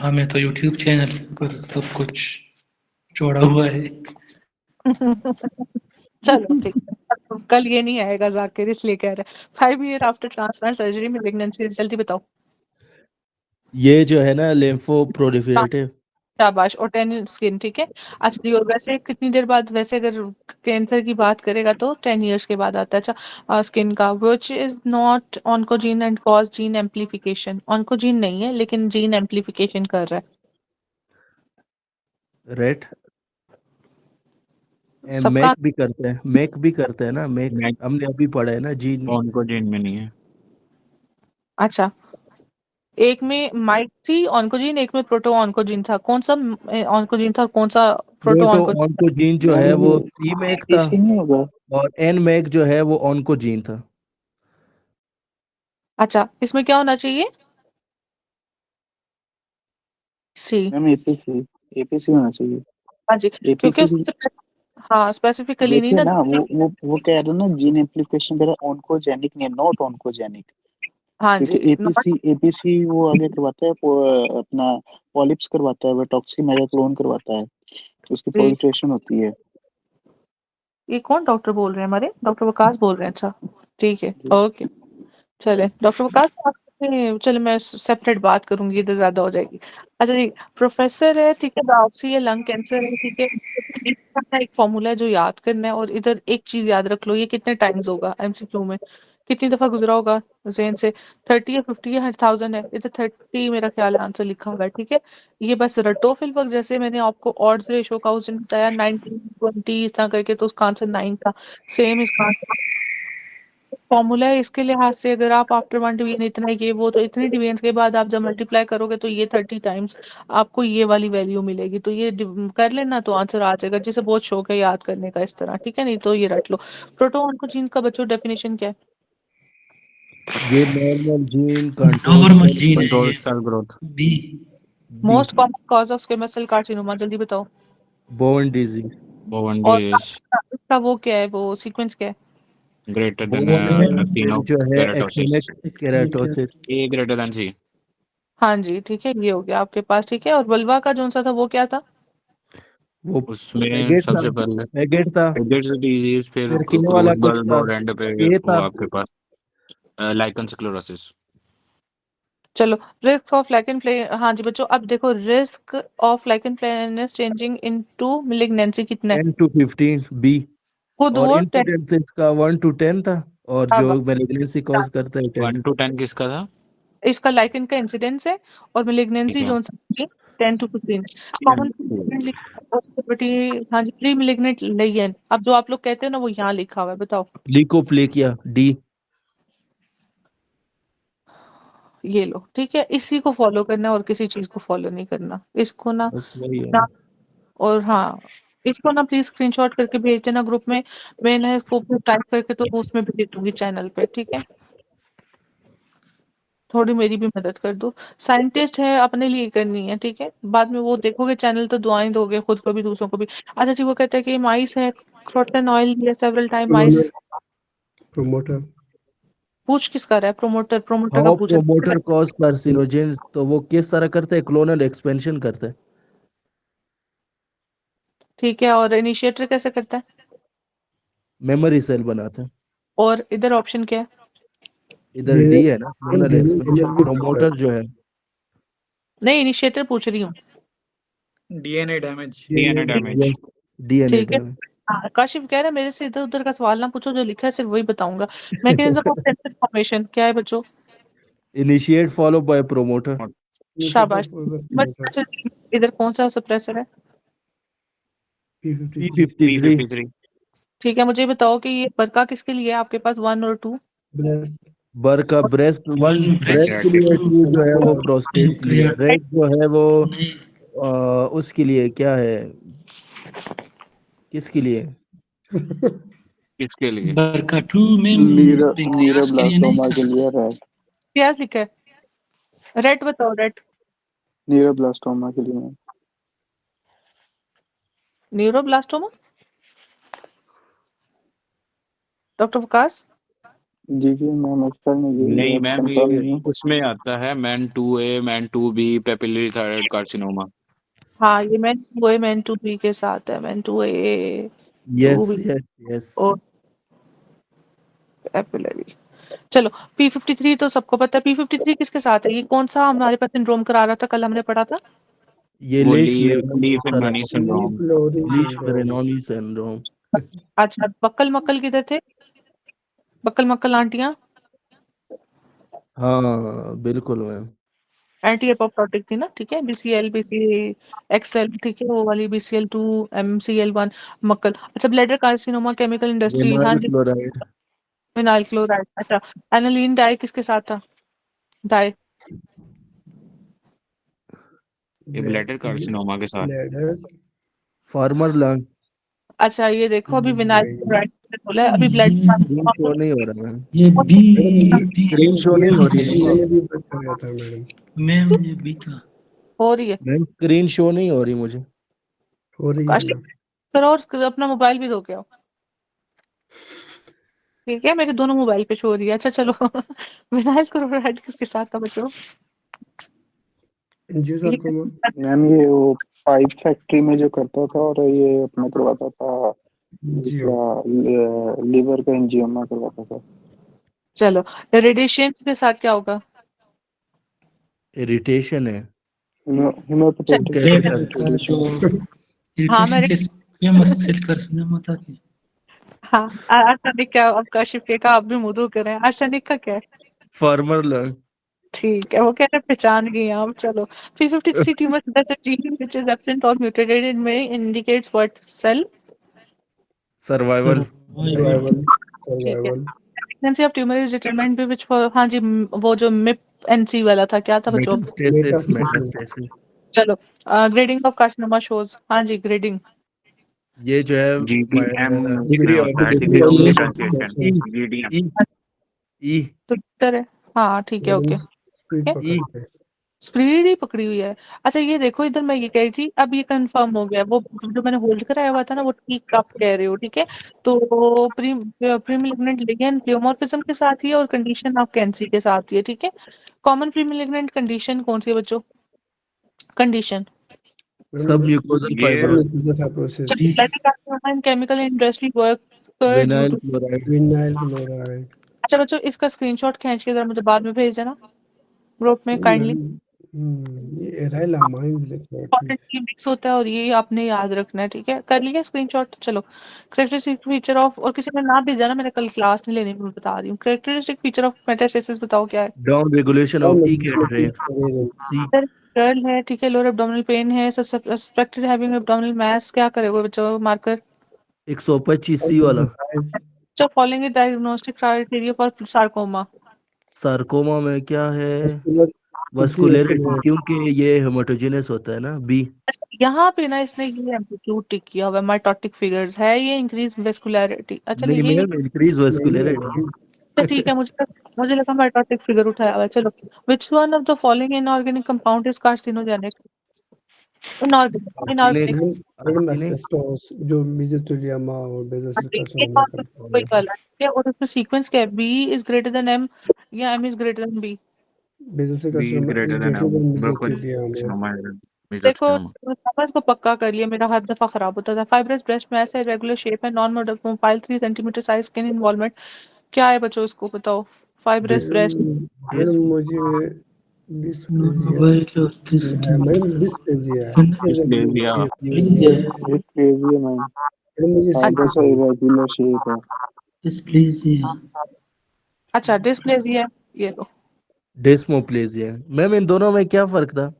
हाँ, मैं तो यूट्यूब चैनल पर सब कुछ जोड़ा हुआ है। चलो ठीक है, अब कल ये नहीं आएगा जाकिर, इसलिए कह रहे हैं 5 ईयर आफ्टर ट्रांसप्लांट सर्जरी में प्रेगनेंसी, जल्दी बताओ। ये जो है ना लिम्फो प्रोलिफरेटिव। शाबाश। और 10 स्किन, ठीक है। असली और वैसे कितनी देर बाद, वैसे अगर कैंसर की बात करेगा तो 10 इयर्स के बाद आता है। अच्छा, स्किन का which is not oncogene and cause gene amplification. Oncogene नहीं है लेकिन जीन एम्प्लीफिकेशन कर रहा है। रेट सबका मेक भी करते हैं, मेक भी करते हैं ना, मेक मैक हमने अभी पढ़ा है ना जीन। ऑन्कोजीन में नहीं है। अच्छा, एक में माइक थी ऑन्कोजीन, एक में प्रोटो ऑन्कोजीन था। कौन सा ऑन्कोजीन था और कौन सा प्रोटो प्रोटो ऑन्कोजीन? ऑन्कोजीन जो है वो सी मेक था, इसी नहीं होगा। और एन मेक जो है वो ऑन्कोजीन था। अच्छा, इसमें क्या होना चाहिए? सी। मैम एपीसी, एपीसी होना चाहिए। हाँ जी, क्योंकि एपीसी उससे हाँ स्पेसिफिकली नहीं देखिए ना। ना, वो कह रहे हो ना जीन एम्प्लीफिकेशन कह रहा है, ऑन्कोजेनिक नहीं, नॉट ऑन्कोजेनिक। हाँ क्योंकि जी, एपीसी एपीसी वो आगे करवाता है, अपना पॉलिप्स करवाता है, वो टॉक्सिक मेगा क्लोन करवाता है, उसकी जी। प्रोलिफरेशन होती है। ये कौन डॉक्टर बोल रहे हैं? हमारे डॉक्टर वकास बोल रहे हैं। अच्छा, ठीक है, जी। ओके। चले डॉक्टर वकास साहब चले, मैं सेपरेट बात करूंगी, इधर ज्यादा हो जाएगी। अच्छा जी, प्रोफेसर है, ठीक है, बायोप्सी है, लंग कैंसर है, ठीक है। इसका एक फॉर्मूला है जो याद करना है, और इधर एक चीज याद रख लो, ये कितने टाइम्स होगा एमसीक्यू में, कितनी दफा गुजरा होगा ज़हन से। 30 या 50 या 1000 है, इधर 30 मेरा ख्याल है आंसर लिखा हुआ है, ठीक है। ये बस रटो फिल वक्त, जैसे मैंने आपको ऑड रेशो का उस दिन बताया 1920 इस तरह करके, तो उसका आंसर 9 था। सेम इसका फॉर्मूला है इसके लिहाज से, अगर आप आफ्टर 1 डिवीजन इतना ये वो, तो इतने डिवीजन के बाद आप जब मल्टीप्लाई करोगे तो ये 30 टाइम्स आपको ये वाली वैल्यू मिलेगी। तो ये कर लेना तो आंसर आ जाएगा, जिसे बहुत शौक है याद करने का इस तरह, ठीक है। नहीं तो ये रट लो। प्रोटो ऑन्कोजीन्स का बच्चों डेफिनेशन क्या है? ये normal gene control normal gene है कंट्रोल ये। Cell growth. B. B most common cause of squamous cell carcinoma, जल्दी बताओ। Bone disease. बोवन और डिजीज उसका वो क्या है, वो सीक्वेंस क्या है? ग्रेटर बोन देन तीनों जो है keratosis. Actinic keratosis. A greater than C. हाँ जी, ठीक है, ये हो गया आपके पास, ठीक है। और वल्वा का जो सा था वो क्या था? वो उसमें एगेट था, सबसे पहले एगेट था। एजेंट्स डिजीज, फिर फिर किन वाला क्रूज कुछ बल्ब, था, और एंड पे ये वो था। आपके पास लाइकन स्क्लेरोसिस। चलो, रिस्क ऑफ लाइकन प्ले, हाँ जी बच्चों, अब देखो risk of lichen planus changing into malignancy कितना है? 10 to 15 बी। खुद और वो 10। इन्सिडेंस का 1 to 10 था, और जो अब मैलिग्नेंसी कॉज करता है 10। 1 to 10 किसका था? इसका लाइकन का इंसिडेंस है, और ठीक मिलिग्नेंसी है। जो 10 to 15 कॉमन। हाँ जी, प्री मिलिग्नेंट लेयन, अब जो आप लोग कहते हो ना वो यहाँ लिखा हुआ है, बताओ। लीकोप्लेकिया डी। ये लो, ठीक है, इसी को फॉलो करना है और किसी चीज को फॉलो नहीं करना, इसको ना। बस वही है ना ना। और हाँ, इसको ना प्लीज स्क्रीनशॉट करके भेज देना ग्रुप में। मैं ना इसको टाइप करके तो उसमें भेज दूंगी चैनल पे, ठीक है। थोड़ी मेरी भी मदद कर दो। साइंटिस्ट है, अपने लिए करनी है, ठीक है। बाद में वो देखोगे चैनल तो दुआएं दोगे खुद को भी दूसरों को भी। अच्छा जी, वो कहते हैं कि माइस है, क्रोटन ऑयल लिया सेवरल टाइम माइस। प्रोमोटर। पूछ किसका रहा है? प्रोमोटर, प्रोमोटर का हाउ पूछ प्रोमोटर कॉज कार्सिनोजेन, तो वो किस तरह करते हैं, क्लोनल एक्सपेंशन करते हैं। ठीक है। और इनिशिएटर कैसे करता है? मेमोरी सेल बनाते हैं। और इधर ऑप्शन क्या है? इधर डी है ना, क्लोनल एक्सपेंशन। प्रोमोटर जो है नहीं, इनिशिएटर पूछ रही हूँ। DNA damage. DNA damage. DNA ठीक है। हाँ, काशिफ कह रहा है मेरे से इधर उधर का सवाल ना पूछो, जो लिखा है सिर्फ वही बताऊंगा। मैकेनिज्म ऑफ सेंसर फॉर्मेशन क्या है बच्चों? Initiate follow by promoter. शाबाश। बस अच्छा, इधर कौन सा सप्रेसर है? P53। P53। ठीक है, मुझे बताओ कि ये बरका किसके लिए है आपके पास, 1 और 2? बर का ब्रेस्ट, वन ब्रेस्ट के लिए, टू जो है वो प्रोस्टेट के लिए, रेड जो है वो नहीं, उसके लिए क्या है, किसके लिए। किसके लिए? बरका 2 में पेंक्रियास के लिए नहीं न्यूरोब्लास्टोमा के कहा लिए था। रेड। क्या लिखा है? रेड बताओ, रेड। न्यूरोब्लास्टोमा के लिए न्यूरोब्लास्टोमा, डॉक्टर वकास। जी मैम एक्सएल में यही नहीं है, मैम, कंफर्म ये नहीं है। उसमें आता है man 2A, man 2B, papillary thyroid carcinoma. हाँ, ये मैन 2A मैन 2B के साथ है, man 2A yes 2B yes yes और पेपिलरी। चलो P53 तो सबको पता है। P53 किसके साथ है? ये कौन सा हमारे पास सिंड्रोम करा रहा था, कल हमने पढ़ा था? ये वो लीड्स लीफ एनोनी सिंड्रोम। फ्लोरी लीड्स सिंड्रोम। पेरेनोनी सिंड्रोम। अच्छा, बक्कल मक्कल किधर थे? बक्कल मक्कल आंटियां हाँ बिल्कुल मैम। एंटी एपोप्टोटिक थी ना, ठीक है। BCL BCXL, ठीक है, वो वाली BCL2 MCL1 मक्कल। अच्छा, ब्लैडर कार्सिनोमा केमिकल इंडस्ट्री, हाँ विनाइल जी। क्लोराइड। Vinyl chloride. अच्छा, एनालीन डाई किसके साथ था? डाई ये ब्लैडर कार्सिनोमा के साथ। Bladder farmer lung. अच्छा, ये देखो अभी विनाइल नहीं, क्लोराइड से बोला है, अभी ये ब्लैडर स्क्रीन कार्सिनोमा शो नहीं हो रहा मैम। ये B madam B screen show ये नहीं हो रही है। मैंने भी बताया था मैडम, मैम ये बी था। हो रही है। मैम स्क्रीन शो नहीं हो रही मुझे। हो रही है काशी ना। करो और अपना मोबाइल भी धो के आओ, ठीक है। मेरे दोनों मोबाइल पे शो हो रही है। अच्छा चलो विनाइल क्लोराइड किसके साथ था बच्चों? एंजियो ये सार्कोमा। मैम ये वो पाइप फैक्ट्री में जो करता था, और ये अपना करवाता था एंजियो दूसरा लीवर का एंजियोमा करवाता था। चलो, रेडिएशन के साथ क्या होगा? इरिटेशन है। हेमोपेथेटिक ब्लैडर का जो हाँ मैं इरिटेशन से स्क्वेमस सेल कार्सिनोमा था कि हाँ, आर्सेनिक क्या? अब काशिफ के का आप भी मुंह धो करें। आर्सेनिक का क्या है? Farmer lung. ठीक है, वो कह रहे पहचान गई आप। चलो, P53 tumour does a gene which is absent or mutated in may indicates what cell? Survival. Survival. Survival ठीक है। Survival Pregnancy of tumor is determined by which for हाँ जी, वो जो MIP-NC वाला था, क्या था बच्चों? Metastasis metastasis. मेटास्टेसिस। चलो, ग्रेडिंग ऑफ कार्सिनोमा शोज, हाँ जी, ग्रेडिंग। ये जो है GDM इसमें डिग्री ऑफ होता है, degree of degree differentiation. E GDM। ई ई तो उत्तर है। हाँ ठीक है, मैडम ओके। स्पीड ई। पकड़ते हैं। स्प्रीड ही पकड़ी हुई है। अच्छा ये देखो, इधर मैं ये कह रही थी, अब ये कंफर्म हो गया, वो जो मैंने होल्ड कराया हुआ था ना, वो ठीक आप कह रहे हो, ठीक है। तो प्रीमिलिग्नेंट लिगेंड प्लियोमॉर्फिज्म के साथ ही है और कंडीशन ऑफ कैंसी के साथ ही है, ठीक है। कॉमन प्रीमिलिग्नेंट कंडीशन कौन सी है बच्चों? कंडीशन सब म्यूकोजल ये fibrosis. Process. Chemical industry work due vinyl to. Chloride. Vinyl chloride. अच्छा बच्चों, इसका स्क्रीनशॉट खींच के जरा मुझे बाद में भेज देना ग्रुप में काइंडली। ये एराइल अमाइंस लिखा है, ठीक। इंपॉर्टेंटली मिक्स होता है और ये आपने याद रखना है, ठीक है। कर लिया स्क्रीनशॉट? चलो, करेक्टरिस्टिक फीचर ऑफ, और किसी ने ना भेजा ना, मैंने कल क्लास नहीं लेनी, मैं बता रही हूँ। करेक्टरिस्टिक फीचर ऑफ मेटास्टेसिस बताओ क्या है? डाउन रेगुलेशन और ऑफ ई लेजिस्लेटिव कैटरेक्ट। करेगा। सी। कर्ल है, ठीक है। लोअर एब्डोमिनल पेन है, सस्पेक्टेड हैविंग एब्डोमिनल मास, क्या करेगा बच्चों मार्कर? 125 और सी वाला। बच्चों, following is diagnostic criteria for sarcoma. Sarcoma में क्या है? मस्कुलर वस्कुलरिटी, क्योंकि ये हेमाटोजेनस होता है ना, बी। अच्छा, यहाँ पे ना इसने ये एम्पलीट्यूड टिक किया हुआ है, माइटोटिक फिगर्स है, ये इंक्रीज वेस्कुलरिटी। अच्छा नहीं ये मैम, इंक्रीज वस्कुलरिटी। अच्छा ठीक है, मुझे लगा माइटोटिक फिगर उठाया हुआ है। चलो, which one of the following inorganic compound is carcinogenic? Inorganic madam asbestos जो मेसोथेलियमा और बेसिल कार्सिनोमा का कोई है। वाला, ठीक है। और उसमें सीक्वेंस क्या है? B is greater than M या M is greater than B? Basal B is carcinoma is greater than greater than broken mesothelioma. carcinoma is देखो, mesothelioma। समझ को पक्का कर लिया, मेरा हर दफा खराब होता था। फाइब्रस ब्रेस्ट मैस है, रेगुलर शेप है, non mobile 3 centimetre size, skin involvement क्या है बच्चों, इसको बताओ। फाइब्रस ब्रेस्ट मैडम मुझे डिस्प्लेजिया मोबाइल और है। मैडम डिस्प्लेजिया है। Dysplasia। डिस्प्लेजिया मैम, मैडम मुझे फाइब्रस और इरेगुलर शेप है। डिस्प्लेजिया। अच्छा, डिस्प्लेजिया, ये लो। डिस्मोप्लेजिया। मैम इन दोनों में क्या फर्क था?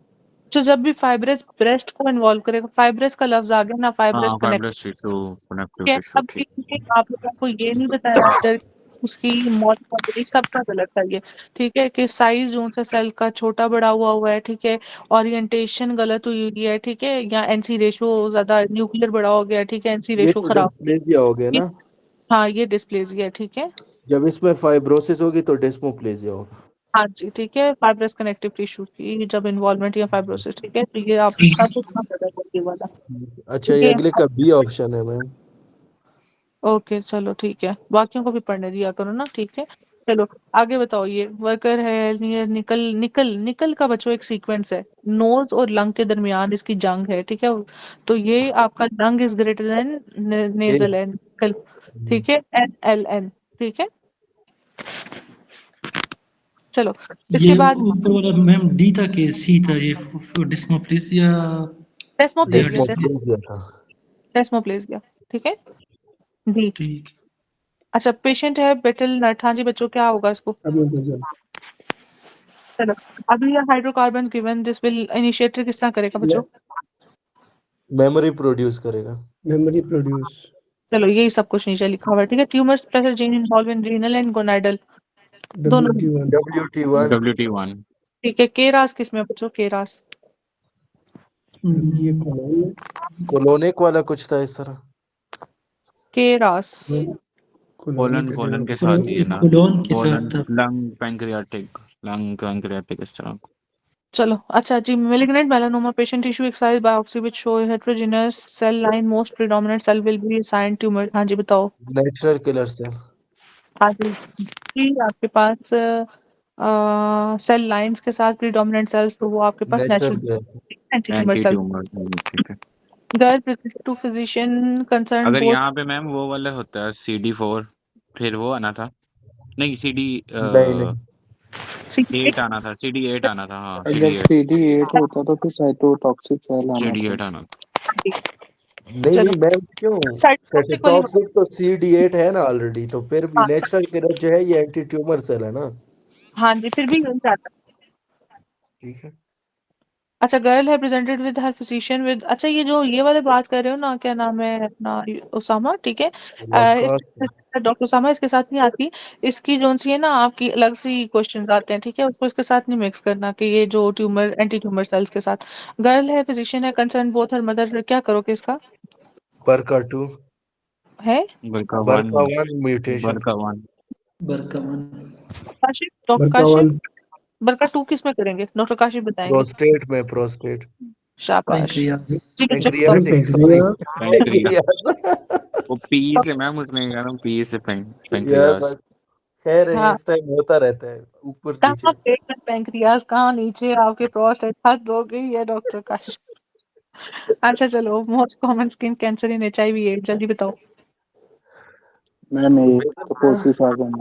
तो जब भी फाइब्रस ब्रेस्ट को इन्वॉल्व करेगा, फाइब्रस का लफ्ज आ गया ना, फाइब्रस हाँ, कनेक्ट, fibrous tissue, connective ठीक है। tissue, अब ठीक। आप लोगों को ये नहीं बताया इधर उसकी मॉर्फोलॉजी सबका गलत है ये, ठीक है। कि साइज जो सा सेल का छोटा बड़ा हुआ है, ठीक है। ओरिएंटेशन गलत हुई हुई है, ठीक है। या एनसी रेशो ज्यादा, न्यूक्लियर बड़ा हो गया, ठीक है। एनसी ये रेशो तो खराब। डिस्प्लेजिया हो गया ये- ना। हाँ, ये डिस्प्लेजिया है, ठीक है। जब इसमें फाइब्रोसिस होगी तो डिस्मोप्लेजिया होगा। हाँ जी, ठीक है। फाइब्रस कनेक्टिव टिश्यू की जब इन्वॉल्वमेंट या फाइब्रोसिस, ठीक है। तो ये आप सब उतना बदल ये वाला, अच्छा, ठीक ये है। अगले का बी ऑप्शन है मैम। ओके चलो ठीक है, बाकियों को भी पढ़ने दिया करो ना, ठीक है। चलो आगे बताओ। ये वर्कर है नियर निकल निकल निकल का बच्चों एक सीक्वेंस है, नोज और लंग के दरमियान इसकी जंग है, ठीक है। तो ये आपका lung is greater then nasal है, निकल, ठीक है, NLN, ठीक है। चलो इसके ये बाद ऊपर वाला मैम डी था कि सी था, ये डिस्मोप्लेसिया डेस्मोप्लेजिया से डेस्मोप्लेजिया था। डेस्मोप्लेजिया, ठीक है, डी। ठीक है। अच्छा पेशेंट है बेटल नट, हाँ जी बच्चों क्या होगा इसको? सबम्यूटेशन, चलो अभी ये hydrocarbon given this will initiator किस तरह करेगा बच्चों? मेमोरी प्रोड्यूस करेगा। मेमोरी प्रोड्यूस, चलो यही सब कुछ नीचे लिखा हुआ है, ठीक है। Tumours pressure gene involve in renal and gonadal दोनों, WT1, WT1 WT1 ठीक है। केरास किसमें बच्चों? केरास ये कॉलोन है, कोलोनिक वाला कुछ था इस तरह। केरास कोलोनिक कोलन के साथ ही है ना, कोलोन के कोलन साथ था। लंग पैंक्रियाटिक इस तरह। चलो अच्छा जी। malignant melanoma patient tissue excised biopsy which show heterogeneous cell line, most predominant cell will be assigned tumor, हाँ जी बताओ। Natural killer cell. हाँ जी आपके पास सेल लाइंस के साथ प्रीडोमिनेंट सेल्स, तो वो आपके पास natural natural killer. Anti tumor anti cell. Tumor, ठीक है। Girl present to physician concern अगर बोथ, यहाँ पे मैम वो वाला होता है CD4, फिर वो आना था, नहीं नहीं नहीं, 8 आना था, CD8 आना था, हाँ अगर CD8 CD8 होता तो फिर साइटोटॉक्सिक सेल आना था। CD8 आना था। नहीं चलो नहीं मैम क्यों? साइटोटॉक्सिक वाली सेटोटॉक्सिक तो CD8 है ना ऑलरेडी, तो फिर भी हाँ नेचुरल किलर जो है ये एंटी ट्यूमर सेल है ना। हाँ जी फिर भी यही जाता है। ठीक है। अच्छा गर्ल है presented with her physician with, अच्छा ये जो ये वाले बात कर रहे हो ना, क्या नाम है अपना, उसामा, ठीक है। डॉक्टर उसामा इसके साथ नहीं आती, इसकी जो सी है ना आपकी अलग सी क्वेश्चन आते हैं, ठीक है, उसको इसके साथ नहीं मिक्स करना कि ये जो ट्यूमर एंटी ट्यूमर सेल्स के साथ। गर्ल है फिजिशियन है कंसर्न बोथ हर मदर, क्या करोगे इसका? BRCA2 है BRCA1 म्यूटेशन। बरकमान काशिफ, डॉक्टर बर्कावन, काशिफ। बरका 2 किस में करेंगे? डॉक्टर काशिफ बताएंगे। प्रोस्टेट में, प्रोस्टेट। शाबाश पैंक्रियास ठीक है चलो पैंक्रियाटिक, सॉरी पैंक्रिया, पैंक्रियास। वो पी से मैम, उसने कहा ना पी से यार पैंक्रियास। बस खैर हाँ इस टाइम होता रहता है ऊपर कहाँ नीचे। पेट में पैंक्रियाज, कहाँ नीचे आपके प्रोस्टेट, हद हो गई है डॉक्टर काशिफ। अच्छा चलो most common skin cancer in HIV AIDS, जल्दी बताओ। मैम एक कपोसी सागन,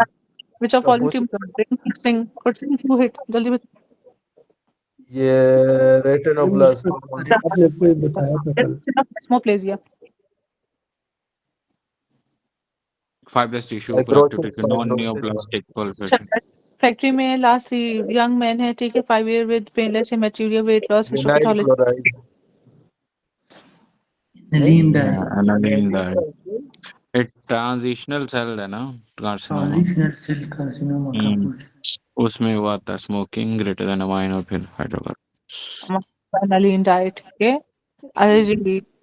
which of following tumor sing to hit, जल्दी बताओ। ये रेटिनोब्लास्टोमा। आपने कोई बताया था कल, डेस्मोप्लेजिया, फाइब्रस टिश्यू फाइब्रोसिस, प्रोक्टिव tissue, non neoplastic pulsation. Factory में लास्ट यंग मैन है, ठीक है, 5 year with painless hematuria, weight loss, vinyl histopathology, chloride. नलीन डाई, एनालिन डाई, एक ट्रांजिशनल सेल है ना, कार्सिनोमा। ट्रांजिशनल सेल कार्सिनोमा का कुछ उसमें वो आता है स्मोकिंग ग्रेटर देन अमाइन और फिर हाइड्रोकार्बन। एनालिन डाई, ठीक है। अरे जी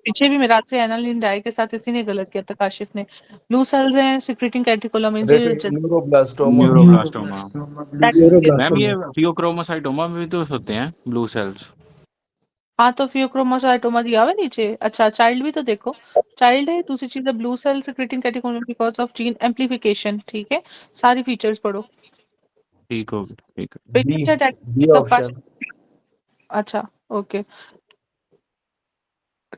पीछे भी मेरा से एनालिन डाई के साथ इसी ने गलत किया था काशिफ ने। ब्लू सेल्स हैं सिक्रेटिंग कैटेकोलामिन जी, न्यूरोब्लास्टोमा। न्यूरोब्लास्टोमा। मैम ये न्यूरोब्लास्टोमा, फियोक्रोमोसाइटोमा में भी तो होते हैं ब्लू सेल्स। हाँ तो फियोक्रोमोसाइटोमा दिया हुआ है नीचे। अच्छा चाइल्ड भी तो देखो, चाइल्ड है। दूसरी चीज है blue cell secreting catecholamine because of gene amplification, ठीक है। सारी फीचर्स पढ़ो। ठीक हो गया, ठीक है। बी, पेशेंट है बी सब ऑप्शन। अच्छा ओके।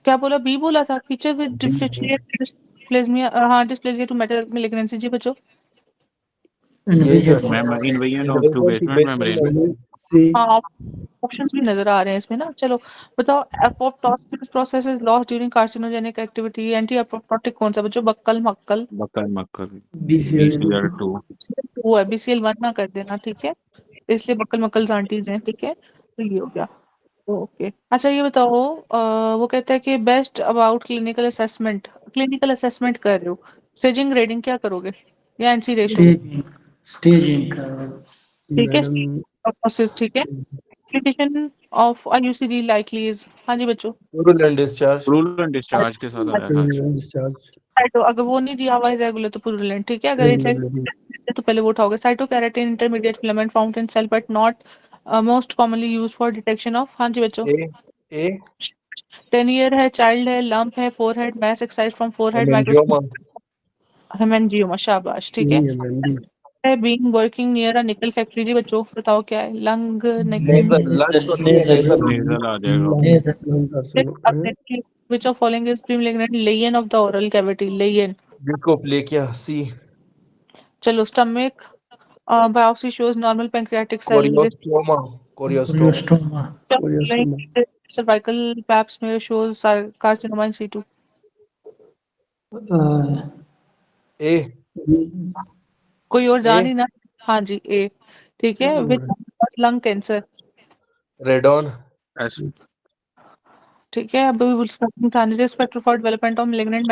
क्या बोला? बी बोला था। Feature with B, differentiate dysplasia, हाँ डिस्प्लेजिया टू मेटल मैलिग्नेंसी जी बच्चो। ये जो है ma'am invasion of to invasion to basement basement membrane. Membrane. C, हाँ ऑप्शंस भी नजर आ रहे हैं इसमें ना। चलो बताओ apoptosis process is lost during carcinogenic activity, anti apoptotic कौन सा बच्चों? बक्कल मक्कल बक्कर मक्कर BCL2, BCL2। वो है, BCL1 ना कर देना, ठीक है। इसलिए बक्कल मक्कल आंटीज हैं, ठीक है। तो ये हो गया ओके। अच्छा ये बताओ वो कहता है कि बेस्ट अबाउट क्लिनिकल असेसमेंट कर रहे हो, स्टेजिंग ग्रेडिंग क्या करोगे या एनसी रेशो? स्टेजिंग का ठीक है मैडम प्रोसेस, ठीक है। Application of IUCD likely is, हाँ जी बच्चों। Purulent discharge. Rule and discharge के साथ आया था आज। डिस्चार्ज, साइटो अगर वो नहीं दिया हुआ है रेगुलर तो पुरुलेंट, ठीक है। अगर इट तो पहले वो उठाओगे। Cytokeratin intermediate filament found in cell but not most commonly used for detection of, हाँ जी बच्चों। ए 10 ईयर है, चाइल्ड है, लंप है, forehead mass excise from forehead, hemangioma. Hemangioma, शाबाश, ठीक है। नहीं है मैम, है बीइंग वर्किंग नियर अ निकल फैक्ट्री। जी बच्चों बताओ क्या है? लंग नेजल लंग तो नहीं है, नेजल नेजल आ जाएगा। Lung carcinoma which of following is pre-malignant lesion of the oral cavity? lesion leukoplakia C चलो stomach biopsy shows normal pancreatic cell with कोरियोस्टोमा कोरियोस्टोमा cervical pap smear shows carcinoma in situ। ए कोई और ए जान ही ना। हाँ जी ए ठीक है। which lung cancer radon S ठीक है। अभी स्मोकिंग था। Risk for development of malignant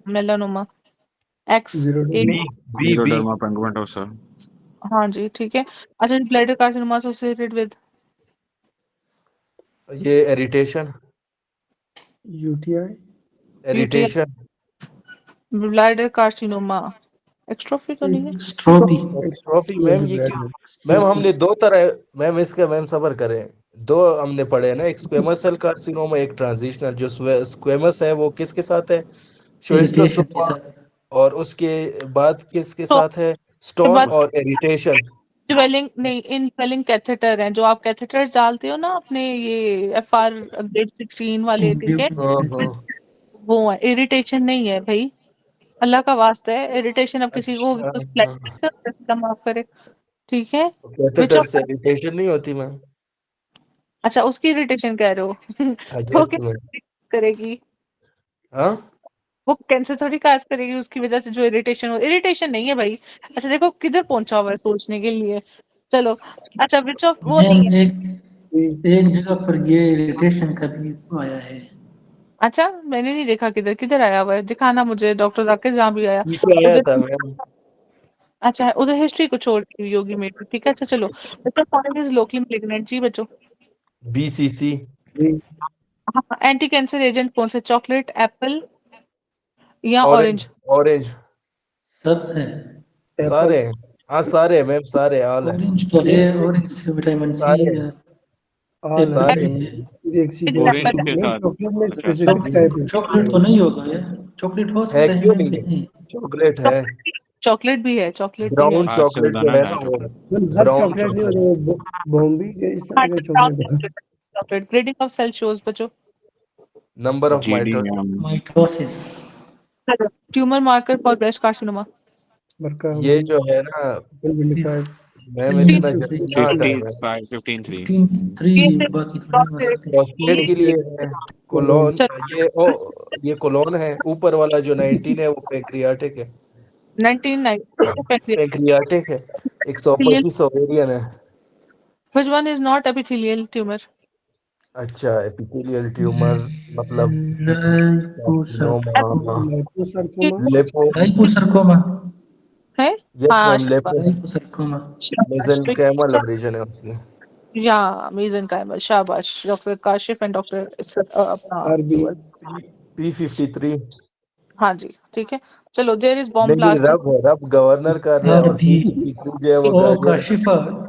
melanoma X zero A B B B neuroderma pigmentosa. हाँ जी ठीक है। अच्छा ब्लैडर कार्सिनोमा एसोसिएटेड विद ये irritation UTI irritation bladder carcinoma exstrophy तो नहीं है। स्ट्रोबी ट्रॉफी मैम ये क्या मैम हमने दो तरह मैम इसका मैम सबर करें दो हमने पढ़े ना एक स्क्वेमस सेल कार्सिनोमा एक ट्रांजिशनल जो स्क्वेमस है वो किसके साथ है इरिटेशन के शोइस्टोसोमा साथ और उसके बाद किसके तो साथ है स्टोन बाद और इरिटेशन ड्वेलिंग नहीं इनवेलिंग कैथेटर हैं जो आप कैथेटर डालते हो ना अपने ये FR ग्रेड 16 वाले ठीक है। वो है इरिटेशन नहीं है भाई। अल्लाह का वास्ता है इरिटेशन अब किसी को माफ करे ठीक है। Which कैथेटर of से इरिटेशन नहीं होती मैम अच्छा उसकी इरिटेशन कह रहे हो हाँ वो जी मैम क्या करेगी? हाँ वो कैंसर थोड़ी काज करेगी उसकी वजह से जो इरिटेशन हो। इरिटेशन नहीं है भाई। अच्छा देखो किधर पहुंचा हुआ है सोचने के लिए। चलो अच्छा विच ऑफ वो नहीं मैम है। एक जगह पर ये इरिटेशन का भी आया है। अच्छा मैंने नहीं देखा किधर किधर आया हुआ है। दिखाना मुझे डॉक्टर जाके जहाँ भी आया पीछे आया उधर। था मैम अच्छा उधर हिस्ट्री कुछ और की होगी मेरी ठीक है। अच्छा चलो बच्चों कौन इज लोकली मैलिग्नेंट जी बच्चों। बीसीसी हाँ एंटी कैंसर एजेंट कौन सा? चॉकलेट एप्पल या ऑरेंज ऑरेंज? ऑरेंज सब है। सारे हैं हाँ सारे मैम सारे ऑल है ऑरेंज तो है, ऑरेंज से विटामिन सी सारे ऑल सारे है एक चीज ऑरेंज है के मैम साथ चॉकलेट में क्या स्पेसिफिक टाइप है चॉकलेट तो नहीं होगा यार, चॉकलेट हो है सकता है क्यों मैम नहीं कि नहीं। चॉकलेट है चॉकलेट भी है चॉकलेट भी है। ब्राउन आज चल चॉकलेट रहा जो ना है डार्क ना वो चॉकलेट। मैम हर ब्राउन चॉकलेट नहीं चॉकलेट होता वो बॉम्बी के इस तरह का chocolate chocolate grading of cell shows बच्चों। Number of GDM mitosis tumor marker for breast carcinoma. BRCA ये जो है ना 125 मैम इतना जल्दी ना हटाए 55 15 3 बाकी तो नहीं बता सकते। प्रोस्टेट के लिए है कोलोन ये कोलोन है ऊपर वाला जो 19 है वो पेंक्रियाटिक है 1990 पेंक्रियाटिक है 125 ओवेरियन है Which one is not epithelial tumor? अच्छा एपिथेलियल ट्यूमर मतलब लाइपोसर्कोमा लाइपोसarcoma लेपो लाइपोसर्कोमा है यस हाँ मैम लेपो लाइपोसर्कोमा मेसेंकाइमल एब्रेजन है उसमें या mesenchymal शाबाश डॉक्टर काशिफ एंड डॉक्टर अपना आरबी P53 हाँ जी ठीक है। चलो देयर इज बॉम्ब नहीं ब्लास्ट। रब है रब गवर्नर कर रहे हैं और आरबी P53 जो है वो ओ गार्डियन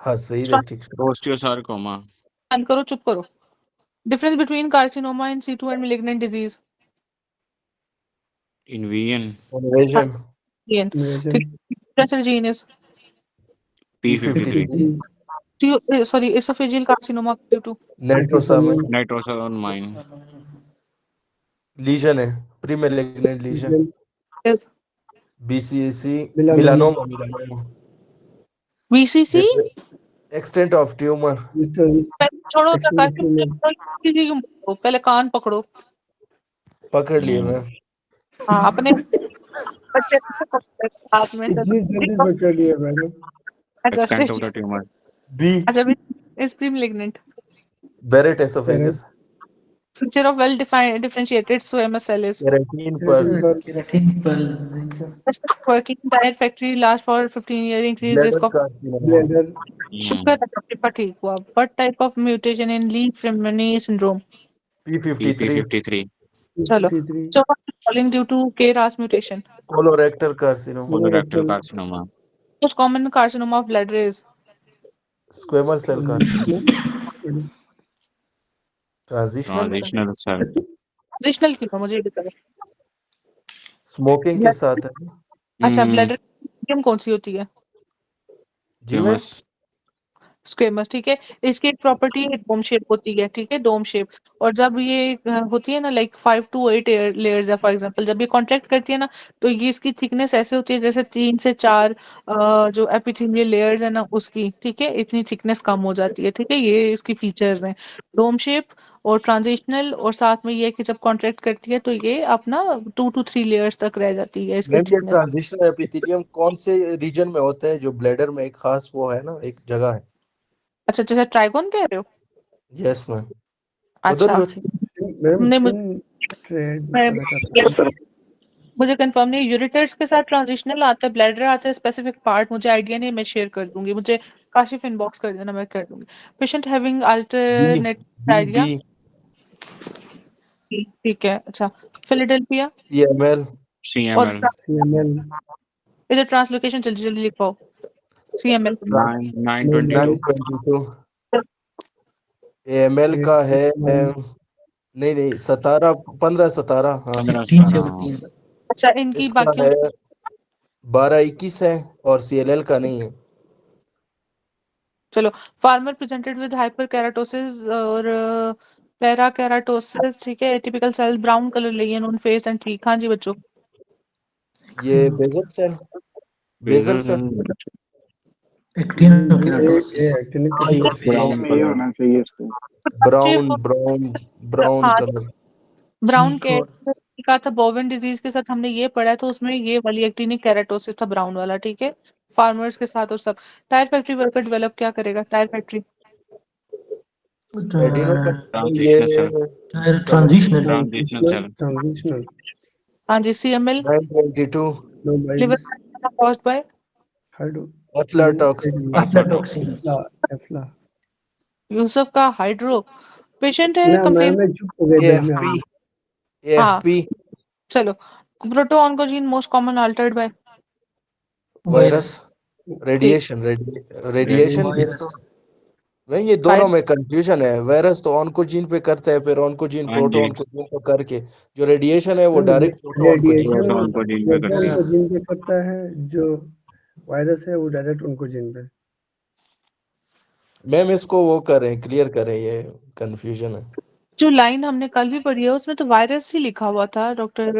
हाँ सही है ठीक ओस्टियोसार्कोमा बंद करो चुप करो। Difference between carcinoma in situ and malignant disease. इन्वियन इन्वेजन इन्वेजन ठीक pressure gene is P53 sorry esophageal carcinoma due to nitrosamine nitrosolamine lesion है pre malignant lesion is BCC Melanoma. melanoma BCC. extent of tumor छोड़ो BCC क्यों बोलो? पहले कान पकड़ो। पकड़ लिए मैं हाँ अपने बच्चे को हाथ में से इतनी जल्दी पकड़ लिया madam extent of the tumour B अच्छा is pre malignant Barrett esophagus feature of well defined differentiated squamous cell is keratin पर केराटिन पर working diet factory last for 15 years increase risk bladder of carcinoma bladder sugar पर ठीक हुआ। what type of mutation in Lee-Fraumeni syndrome? P53 P53 चलो 53 so falling due to KRAS mutation colorectal carcinoma colorectal carcinoma most common carcinoma of bladder is squamous cell carcinoma transitional transitional cell transitional क्यों है? मुझे ये बताओ। Smoking के साथ है। अच्छा, हम्म, ब्लैडर मीडियम कौन सी होती है? जी मैम। फेमस। स्क्वेमस, ठीक है। इसकी एक प्रॉपर्टी है, डोम शेप होती है, ठीक है, डोम शेप। और जब ये होती है ना, लाइक 5 to 8 लेयर्स है, फॉर एग्जांपल, जब ये कॉन्ट्रैक्ट करती है ना, तो ये इसकी थिकनेस ऐसे होती है जैसे 3 से 4 जो एपिथेलियल लेयर्स है ना उसकी, ठीक है, इतनी थिकनेस कम हो जाती है, ठीक है। ये इसकी फीचर्स हैं, डोम शेप और ट्रांजिशनल, और साथ में ये है कि जब कॉन्ट्रैक्ट करती है तो ये अपना 2 to 3 लेयर्स तक रह जाती है इसकी मैम ये थिकनेस। ट्रांजिशनल एपिथेलियम कौन से रीजन में होता है? जो ब्लैडर में एक खास वो है ना, एक जगह है। अच्छा, जैसे ट्राइगोन कह रहे हो? यस मैम, उधर ही अच्छा, होती है। मैम हमने किन ट्रेड तरह का था? मुझे कंफर्म नहीं, यूरिटर्स के साथ ट्रांजिशनल आता है, ब्लैडर आता है, स्पेसिफिक पार्ट मुझे आइडिया नहीं, मैं शेयर कर दूंगी, मुझे काशिफ इनबॉक्स कर देना, मैं कर दूंगी। Patient having B alternate B diarrhoea, B ठीक है। अच्छा, फिलाडेल्फिया CML और CML CML इधर ट्रांसलोकेशन जल्दी जल्दी लिख पाओ। सीएमएल 922 922 AML का है। नहीं नहीं 17 15 17 हाँ। 15 18 17 17 अच्छा, इनकी इसका बाकियों है 12 21 है और CLL का नहीं है। चलो, farmer presented with hyperkeratosis और पैरा केराटोसिस, ठीक है, typical cell brown colour lesion on face and ठीक। हाँ जी बच्चों, ये basal cell, basal basal cell. Actino ये केराटोसिस। एक्टिनिक हाँ ये केराटोसिस ये ब्राउन में ये कलर। होना चाहिए इसको। ब्राउन ब्राउन ब्राउन हाँ, कलर। ब्राउन चीक के और का था बोवेन डिजीज के साथ हमने ये पढ़ा है, तो उसमें ये वाली एक्टिनिक केराटोसिस था, ब्राउन वाला, ठीक है, फार्मर्स के साथ और सब। टायर फैक्ट्री वर्कर डेवलप क्या करेगा? टायर फैक्ट्री एडिनो का ये ट्रांजिशनल सेल। समझ ट्रांजिशनल ट्रांजिशनल सेल। ट्रांजिशनल हाँ जी। CML 922 no liver biles caused by hydro aflatoxin. Aflatoxin. Afla afla. Yusuf का हाइड्रो। पेशेंट है ना कंप्लेन। मैं चुप हो गए बीच में AFP आगे। हाँ, AFP चलो, proto oncogene most common Altered by virus virus ठीक। रेडिएशन रेडिएशन रेडिएशन वायरस नहीं, ये दोनों में कंफ्यूजन है। वायरस तो ऑन्कोजीन पे करता है, फिर ऑन्कोजीन हाँ प्रोटो जी, ऑन्कोजीन पे करके जो रेडिएशन है वो डायरेक्ट प्रोटो ऑन्कोजीन पे रेडिएशन प्रोटॉन करता को जीन पे करता प्रोटॉन है। को जिन पे करता है, जो वायरस है वो डायरेक्ट उनको जिन पे। है। मैम इसको वो करें, क्लियर करें, ये कंफ्यूजन है। जो लाइन हमने कल भी पढ़ी है उसमें तो वायरस ही लिखा हुआ था, डॉक्टर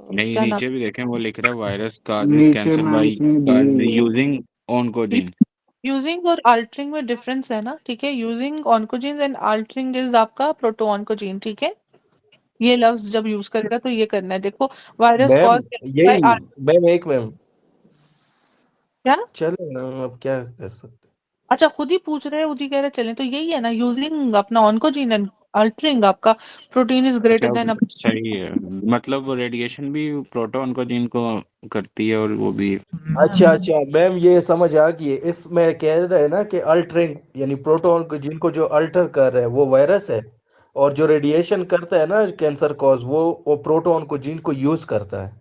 नहीं, क्या नाम, नीचे भी देखें, वो लिख रहा है वायरस काजेस नीचे कैंसर मैम बाय इसने दी हुई है। Using oncogene. यूजिंग और अल्टरिंग में डिफरेंस है ना, ठीक है। Using oncogene and altering is आपका प्रोटो ऑन्कोजीन, ठीक है। ये लफ्ज जब यूज करेगा तो ये करना है, देखो, वायरस मैम कॉज बाय। यही मैम एक मैम क्या? चलो ना, अब क्या कर सकते अच्छा, खुद ही पूछ रहे हैं, खुद ही कह रहे चलें, तो यही है ना, यूजिंग अपना ऑन्कोजीन एंड अल्टरिंग आपका प्रोटीन इज ग्रेटर अच्छा, देन। सही है। मतलब वो रेडिएशन भी प्रोटॉन को जीन को करती है और वो भी। अच्छा अच्छा मैम ये समझ आ गई है। इसमें कह रहे हैं ना कि अल्टरिंग यानी प्रोटॉन को जिनको जो अल्टर कर रहे हैं वो वायरस है, और जो रेडिएशन करता है ना कैंसर कॉज, वो प्रोटॉन को जीन को यूज करता है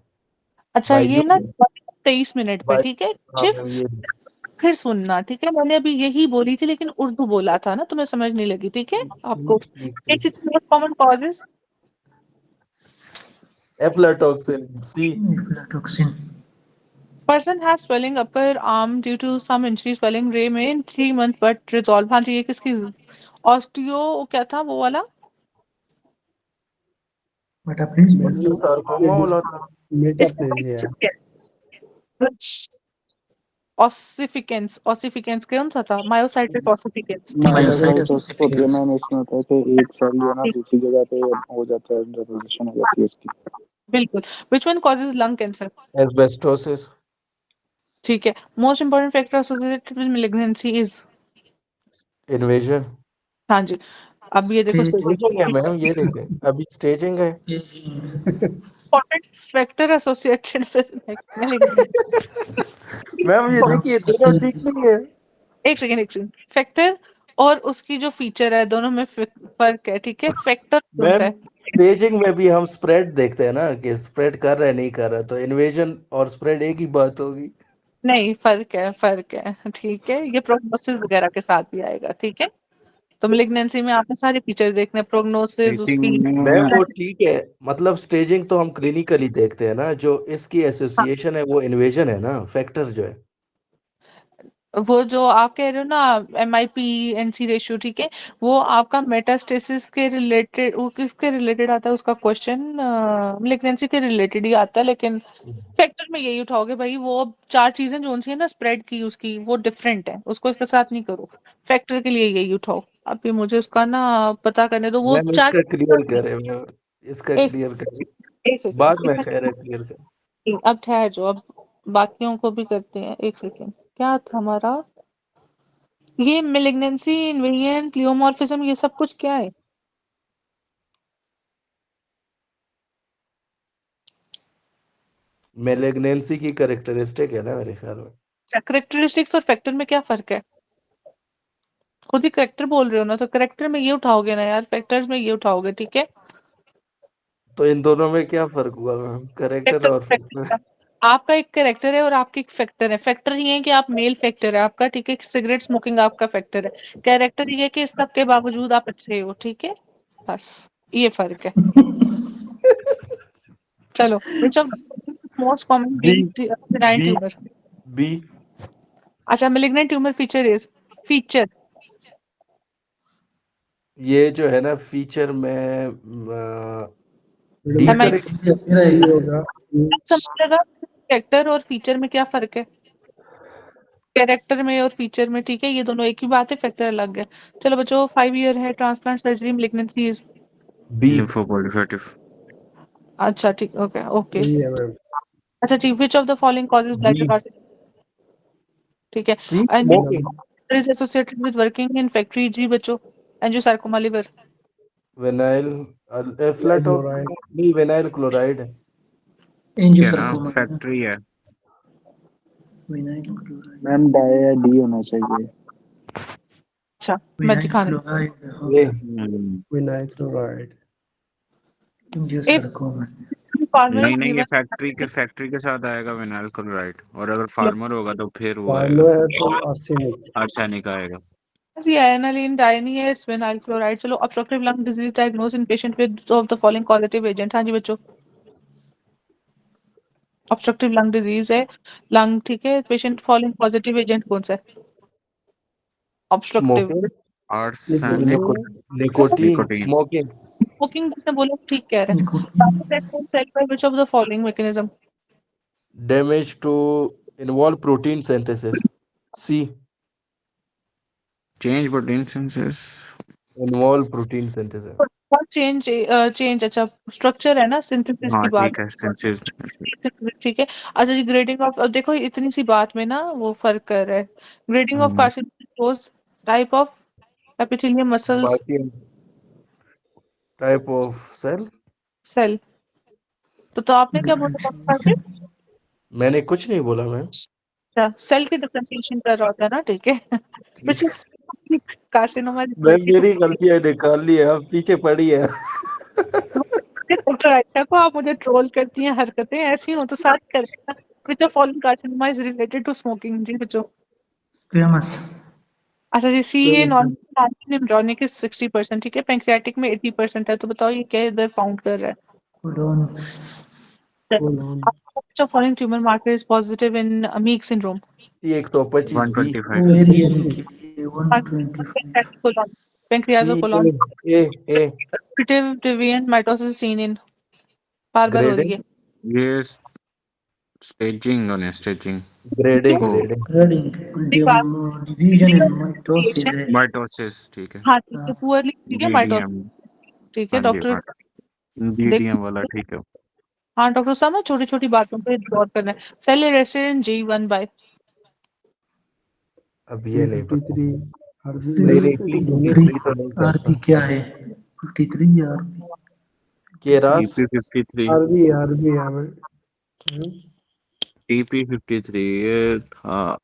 अच्छा, बाय ये ना यूजिंग 23 मिनट पे, बाय। ठीक है हाँ शिफ, मैम ये फिर सुनना, ठीक है, मैंने अभी यही बोली थी लेकिन उर्दू बोला था ना, तुम्हें समझ नहीं लगी, ठीक है आपको। ठीक ठीक ठीक। Most common causes, aflatoxin C. Aflatoxin person has swelling upper arm due to some injury, swelling remain 3 months but resolve. हाँ जी, ये किसकी, ऑस्टियो क्या था वो वाला, मेटाप्रिज्मा सार्कोमा वाला था। मेटाप्लेजिया। ऑसिफिकेंस, ऑसिफिकेंस कौन सा था? मायोसाइटिस ऑसिफिकेंस, ठीक है। मायोसाइटिस मायोसाइटिस होती है ओसिफिकेंस मैम, इसमें होता है कि एक सेल जो है ना दूसरी जगह पे हो जाता है, डिपोजिशन हो जाती है उसकी। बिल्कुल। Which one causes lung cancer? Asbestosis. ठीक है। Most important factor associated with malignancy is, invasion. हाँ जी। अब ये देखो, स्टेज स्टेजिंग है मैम, ये देखें अभी स्टेजिंग है। Important factor associated with malignancy. Ma'am ये देखिए दोनों ठीक नहीं है। एक सेकेंड, एक सेकेंड, फैक्टर और उसकी जो फीचर है दोनों में फर्क है, ठीक है। फैक्टर कौन सा मैम है? स्टेजिंग में भी हम स्प्रेड देखते हैं ना कि स्प्रेड कर रहा है नहीं कर रहा, तो इन्वेजन और स्प्रेड एक ही बात होगी। नहीं, फर्क है, फर्क है, ठीक है, ये प्रोग्नोसिस वगैरह के साथ भी आएगा, ठीक है। तो मेलिग्नेंसी में आपने सारे फीचर्स देखने, प्रोग्नोसिस उसकी। स्टेजिंग मैम में वो ठीक है, मतलब स्टेजिंग तो हम क्लिनिकली देखते हैं ना, जो इसकी एसोसिएशन है वो इन्वेजन है ना, फैक्टर जो है। वो जो आप कह रहे हो ना MIP-NC रेशियो, ठीक है, वो आपका मेटास्टेसिस के रिलेटेड, वो किसके रिलेटेड आता है उसका क्वेश्चन? मेलिग्नेंसी के रिलेटेड ही आता है, लेकिन फैक्टर में यही उठाओगे भाई, वो 4 चीजें जो सी है ना स्प्रेड की उसकी, वो डिफरेंट है, उसको इसके साथ नहीं करो। फैक्टर के लिए यही उठाओ। अभी मुझे उसका ना पता करने दो, वो मैम 4। इसका क्लियर करें मैम, इसका एक क्लियर करें, एक बाद सेकंड, में कह रहे क्लियर करें। अब ठहर जाओ, अब बाकियों को भी करते हैं। एक सेकंड, क्या था हमारा ये मेलिग्नेंसी, इन्वेरिएंट प्लियोमॉर्फिज्म, ये सब कुछ क्या है? मेलिग्नेंसी की कैरेक्टरिस्टिक है ना मेरे ख्याल में। कैरेक्टरिस्टिक्स और फैक्टर में क्या फर्क है? खुद ही करेक्टर बोल रहे हो ना, तो करेक्टर में ये उठाओगे ना यार, फैक्टर्स में ये उठाओगे, ठीक है। तो इन दोनों में क्या फर्क हुआ मैम, कैरेक्टर फैक्टर और फैक्टर? आपका एक करेक्टर है और आपकी एक फैक्टर है। फैक्टर ये है कि आप मेल फैक्टर है आपका, ठीक है। सिगरेट स्मोकिंग आपका फैक्टर है। कैरेक्टर ये है कि इस सब के बावजूद आप अच्छे हो, ठीक है। बस ये फर्क है। चलो, which of most common B benign B tumor? B अच्छा, malignant tumor feature is feature ये जो है ना फीचर में डी एम आई करेक्ट। मेरा ये एक होगा समझ लगा। फैक्टर और फीचर में क्या फर्क है? कैरेक्टर में और फीचर में, ठीक है, ये दोनों एक ही बात है, फैक्टर अलग है। चलो बच्चों, 5 ईयर है, transplant surgery, malignancy is. B lymphoproliferative. अच्छा ठीक, ओके ओके। सही है मैम। अच्छा ठीक, which of the following causes B bladder carcinoma? ठीक है। C and smoking. Is associated with working in factory, जी बच्चों। Angiosarcoma liver. Vinyl aflatoxin, chloride. नहीं विनाइल क्लोराइड है। क्या ना एंजियोसार्कोमा है ना, फैक्ट्री है। Vinyl chloride. मैम डाई या डी होना चाहिए। अच्छा, मैं विनाइल दिखाने क्लोराइड हो ये गया, विनाइल क्लोराइड। एक एंजियोसार्कोमा। फार्मर नहीं इज नहीं, ये गिवन। फैक्ट्री के साथ आएगा विनाइल क्लोराइड, और अगर फार्मर होगा तो फिर वो आएगा, फार्मर है तो आर्सेनिक। आर्सेनिक आएगा। aniline dianiates vinyl chloride। चलो, obstructive lung disease diagnosed in patient with of the following causative agent। हाँ जी बच्चों, ऑब्स्ट्रक्टिव लंग डिजीज है, लंग, ठीक है। पेशेंट फॉलोइंग पॉजिटिव एजेंट कौन सा है? Obstructive smoking, arsenic, nicotine, nicotine. Smoking, smoking, जिसने बोला ठीक कह रहे हैं। Nicotine. Cell by which of the following mechanism? Damage to involve protein synthesis. C change protein synthesis. Involve protein synthesis. What change? Change, अच्छा स्ट्रक्चर है ना, synthesis हाँ की बात। ठीक है, सिंथेसिस। ठीक है। अच्छा जी, ग्रेडिंग ऑफ, अब देखो इतनी सी बात में ना वो फर्क कर रहा है। Grading of carcinoma, type of epithelium muscles, बाकी टाइप ऑफ सेल। सेल। तो आपने क्या बोला था? मैंने कुछ नहीं बोला मैम। अच्छा, सेल की डिफरेंशिएशन कर रहा होता है ना, ठीक है। ठीक। कार्सिनोमा मैम मेरी गलती है, निकाल ली है, अब पीछे पड़ी है। डॉक्टर आयशा को आप मुझे ट्रोल करती हैं, हरकतें ऐसी हो तो साथ करना। Which of following carcinoma is related to smoking, जी बच्चों। स्क्वेमस। अच्छा जी, सी ए नॉन-निम्ब्रोनिक इज 60%, ठीक है। पैंक्रियाटिक में 80% है, तो बताओ ये क्या इधर फाउंड कर रहा है? Colon. Colon. Which of following tumor marker is positive in Meek syndrome? T 125 B 125। Ovarian के लिए 125। सी Pancreasocolon, A primitive deviant mitosis seen in, बार बार हो रही है, ग्रेडिंग ये स्टेजिंग और स्टेजिंग ठीक है। Grading grading grading, Vikas, division in differentiation, mitosis है। माइटोसिस, ठीक है। हाँ ठीक है, पुअरली, ठीक है, बीडीएम। माइटोसिस, ठीक है हाँ जी, डॉक्टर। देख, बीडीएम वाला, ठीक है। हाँ डॉक्टर साहब ना छोटी छोटी बातों पे गौर करना है। Cell arrested in G1 by, अब ये नहीं पता। P53 आरबी नहीं नहीं नहीं फिफ्टी टी थ्री। तो नहीं आरपी करता। क्या है? 53 आरपी। Keras TP 53। आरबी है मैम। टीपी 53 ये था।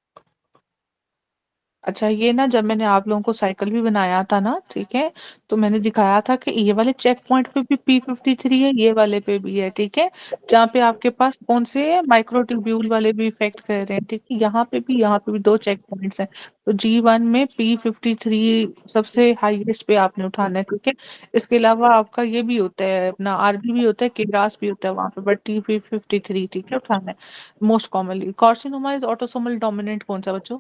अच्छा, ये ना जब मैंने आप लोगों को साइकिल भी बनाया था ना, ठीक है, तो मैंने दिखाया था कि ये वाले चेक पॉइंट पे भी P53 है, ये वाले पे भी है, ठीक है, जहाँ पे आपके पास कौन से माइक्रोट्यूब्यूल वाले भी इफेक्ट कर रहे हैं, ठीक है, यहाँ पे भी 2 चेक पॉइंट्स हैं, तो G1 में P53 सबसे हाईएस्ट पे आपने उठाना है, ठीक है। इसके अलावा आपका ये भी होता है, अपना RB भी होता है, केरास भी होता है वहाँ पे, बट P53 ठीक है उठाना है most commonly. Carcinoma is autosomal dominant कौन सा बच्चों?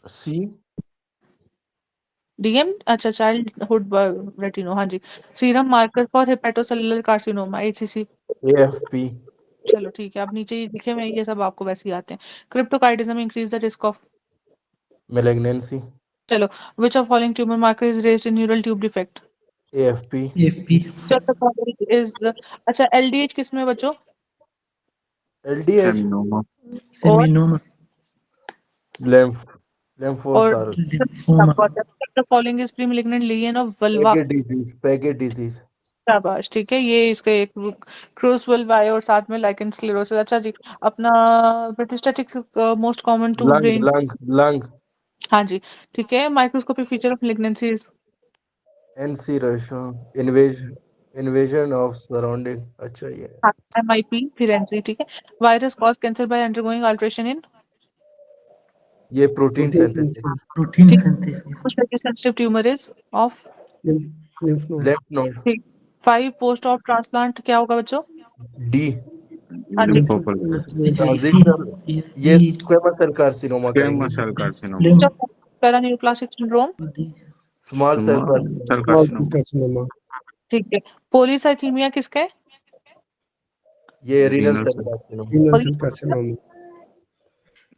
सी डीएम, अच्छा, चाइल्डहुड रेटिनो, हाँ जी। Serum marker for hepatocellular carcinoma, HCC. AFP चलो ठीक है, अब नीचे ये लिखे हुए हैं, ये सब आपको वैसे ही आते हैं। Cryptorchidism increase the risk of, malignancy चलो, which of following tumor marker is raised in neural tube defect? AFP AFP चलो इज, अच्छा, एलडीएच किस में बच्चों? LDH सेमिनोमा और सेमिनोमा lymph और lymphocyte lymphoma the following is premalignant lesion of vulva. Paget disease शाबाश, ठीक है, ये इसका एक क्रूस वल्वा है और साथ में लाइकेन स्क्लेरोसिस। अच्छा जी, अपना पेरिस्टेटिक most common to lung brain, lung lung हाँ जी, ठीक है, microscopic feature of malignancies, NC ratio invasion of surrounding अच्छा ये MIP, फिर NC, ठीक है। Virus cause cancer by undergoing alteration in, protein protein synthesis synthesis, protein ठीक, synthesis sensitive tumour is of, lymph node, lymph node ठीक। 5 post of transplant क्या होगा बच्चों? D हाँ जी, लिम्फोप्लास्ट CC transitional ये squamous cell carcinoma स्क्वेमस करेंगे cell carcinoma paraneoplastic syndrome, small cell small cell carcinoma small cell carcinoma carcinoma, ठीक है। पोलीसाइथीमिया किसका है? ये renal renal cell cell carcinoma renal और cell carcinoma,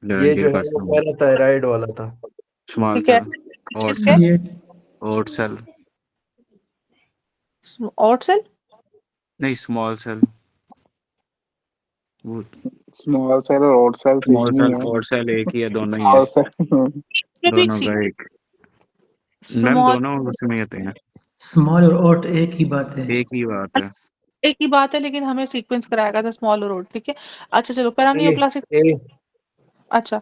ये जो लेवेंटियर है वो कार्सिनोमा पैराथायराइड वाला था स्मॉल ठीक है, सेल और किसके? ओट सेल और सेल, नहीं स्मॉल सेल वो स्मॉल सेल और ऑड सेल स्मॉल सेम ही सेल है। और सेल एक ही है, दोनों ही है, स्मॉल सेल इसमें भी दोनों का एक मैम, स्मॉल, दोनों उसमें आते हैं, स्मॉल और ऑट एक ही बात है। एक ही बात है। एक ही बात है, लेकिन हमें सीक्वेंस कराएगा था स्मॉल और ओड, ठीक है। अच्छा चलो, पैरानियोप्लास्टिक, A अच्छा,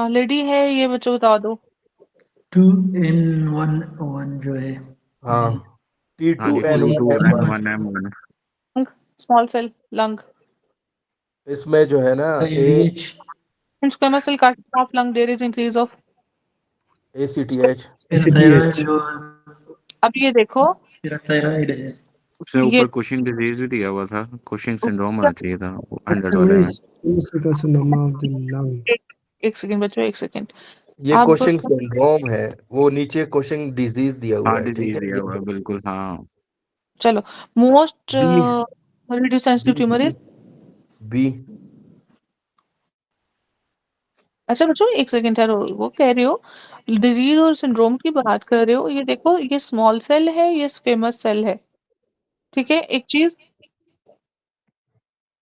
लेडी है ये, बच्चों बता दो। 2N1 जो है हाँ हाँ जी, वही T2N1M1 स्मॉल सेल लंग, इसमें जो है ना LDH squamous cell carcinoma of lung, there is increase of, ACTH parathyroid ACTH, और अब ये देखो, पैराथायराइड है। उसने ये ऊपर कुशिंग डिजीज भी दिया हुआ था, कुशिंग सिंड्रोम होना चाहिए था 100 वाले में। squamous cell carcinoma of the lung, एक, एक सेकंड बच्चों, एक सेकंड। ये अब कोशिंग सिंड्रोम है, वो नीचे कोशिंग डिजीज दिया हुआ हाँ है, ठीक डिजीज है दिया हुआ है, ये बिल्कुल हाँ। चलो, most B radiosensitive tumour is, B अच्छा बच्चों एक सेकंड ठहरो, वो कह रहे हो डिजीज और सिंड्रोम की बात कर रहे हो, ये देखो, ये स्मॉल सेल है, ये स्क्वेमस सेल है, ठीक है, एक चीज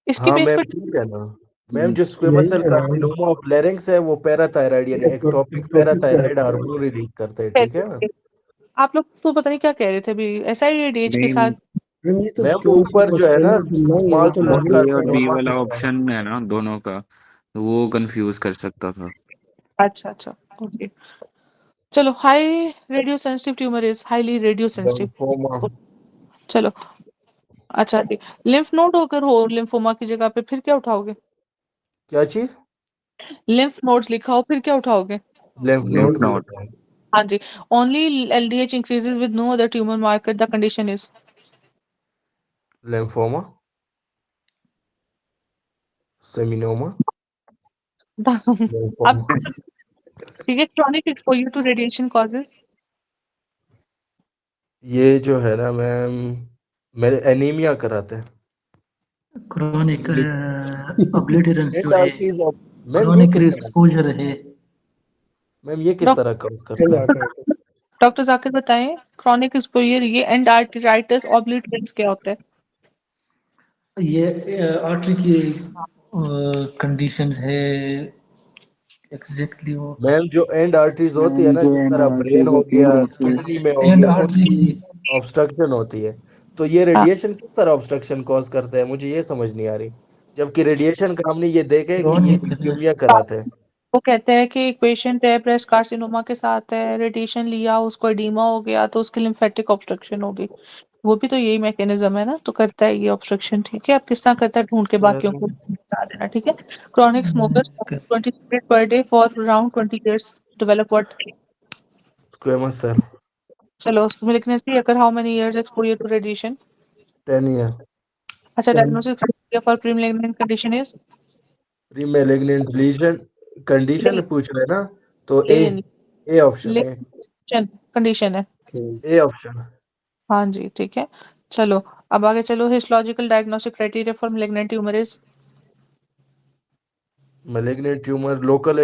इसके हाँ बेस मैम पर, ठीक है ना मैम, जो स्क्वेमस यही सेल है मैम, कार्सिनोमा ऑफ लेरिंक्स है वो पैराथायराइड यानी ectopic ectopic parathyroid thyroid, hormone release करते हैं, ठीक है ना आप लोग तो पता नहीं क्या कह रहे थे अभी, एसआईएडीएच के नहीं, साथ, मैम ये तो मैम वो squamous cell ऊपर जो है ना carcinoma of the lung है, वो स्मॉल तो सेल लग ए और बी कार्सिनोमा वाला जो है ऑप्शन है ना दोनों का, तो वो कंफ्यूज कर सकता था। अच्छा अच्छा, ओके, चलो, high radio sensitive tumour is highly radio sensitive, lymphoma चलो, अच्छा जी, लिम्फ नोड अगर हो लिम्फोमा की जगह पे फिर क्या उठाओगे? क्या चीज लिम्फ नोड्स लिखा हो फिर क्या उठाओगे? लिम्फ लिम्फ नोड नोड हाँ जी, only LDH increases with no other tumor marker, the condition is, lymphoma seminoma अब लिम्फोमा ठीक है, chronic exposure to radiation causes, ये जो है ना मैम मेरे एनीमिया कराते हैं क्रॉनिक ऑब्लिटरेंस जो है, मैम ये क्रॉनिक किस तरह एक्सपोजर है। मैम ये किस तरह कॉज and करता है arthritis. डॉक्टर जाकिर बताएं, क्रॉनिक एक्सपोजर ये एंड आर्टराइटिस ऑब्लिटरेंस क्या होता है? ये आर्टरी की कंडीशंस है एग्जैक्टली वो। मैम जो एंड आर्टरीज होती है ना, जो जिस एंड तरह ब्रेन आर्टरीज हो होती है गया वो होती है किडनी में हो एंड गया आर्टरी उनकी ऑब्स्ट्रक्शन होती है, तो ये हाँ, रेडिएशन किस तरह ऑब्स्ट्रक्शन कॉज करता है, मुझे ये समझ नहीं आ रही, जबकि रेडिएशन का हमने ये देखे कि ये क्रॉनिक ल्यूकेमिया कराते हैं। वो कहते हैं कि एक पेशेंट है ब्रेस्ट कार्सिनोमा के साथ है, रेडिएशन लिया, उसको एडीमा हो गया तो उसकी लिम्फेटिक ऑब्स्ट्रक्शन हो गई। वो भी तो यही मैकेनिज्म है ना, तो करता है ये ऑब्स्ट्रक्शन। ठीक है, अब किस तरह करता है ढूंढ के बाकियों को बता देना। ठीक है, chronic smokers 20 cigarettes per day for around 20 years develop what? Squamous cell. चलो उसमें लिखने से अगर how many years exposure to radiation? 10 year. अच्छा, 10 diagnosis criteria for pre-malignant condition is? Pre-malignant lesion condition पूछ रहे हैं ना, तो A option A. कंडीशन है। A option. हाँ जी, ठीक है। चलो अब आगे चलो, histological diagnostic criteria for malignant tumour is? Malignant tumor local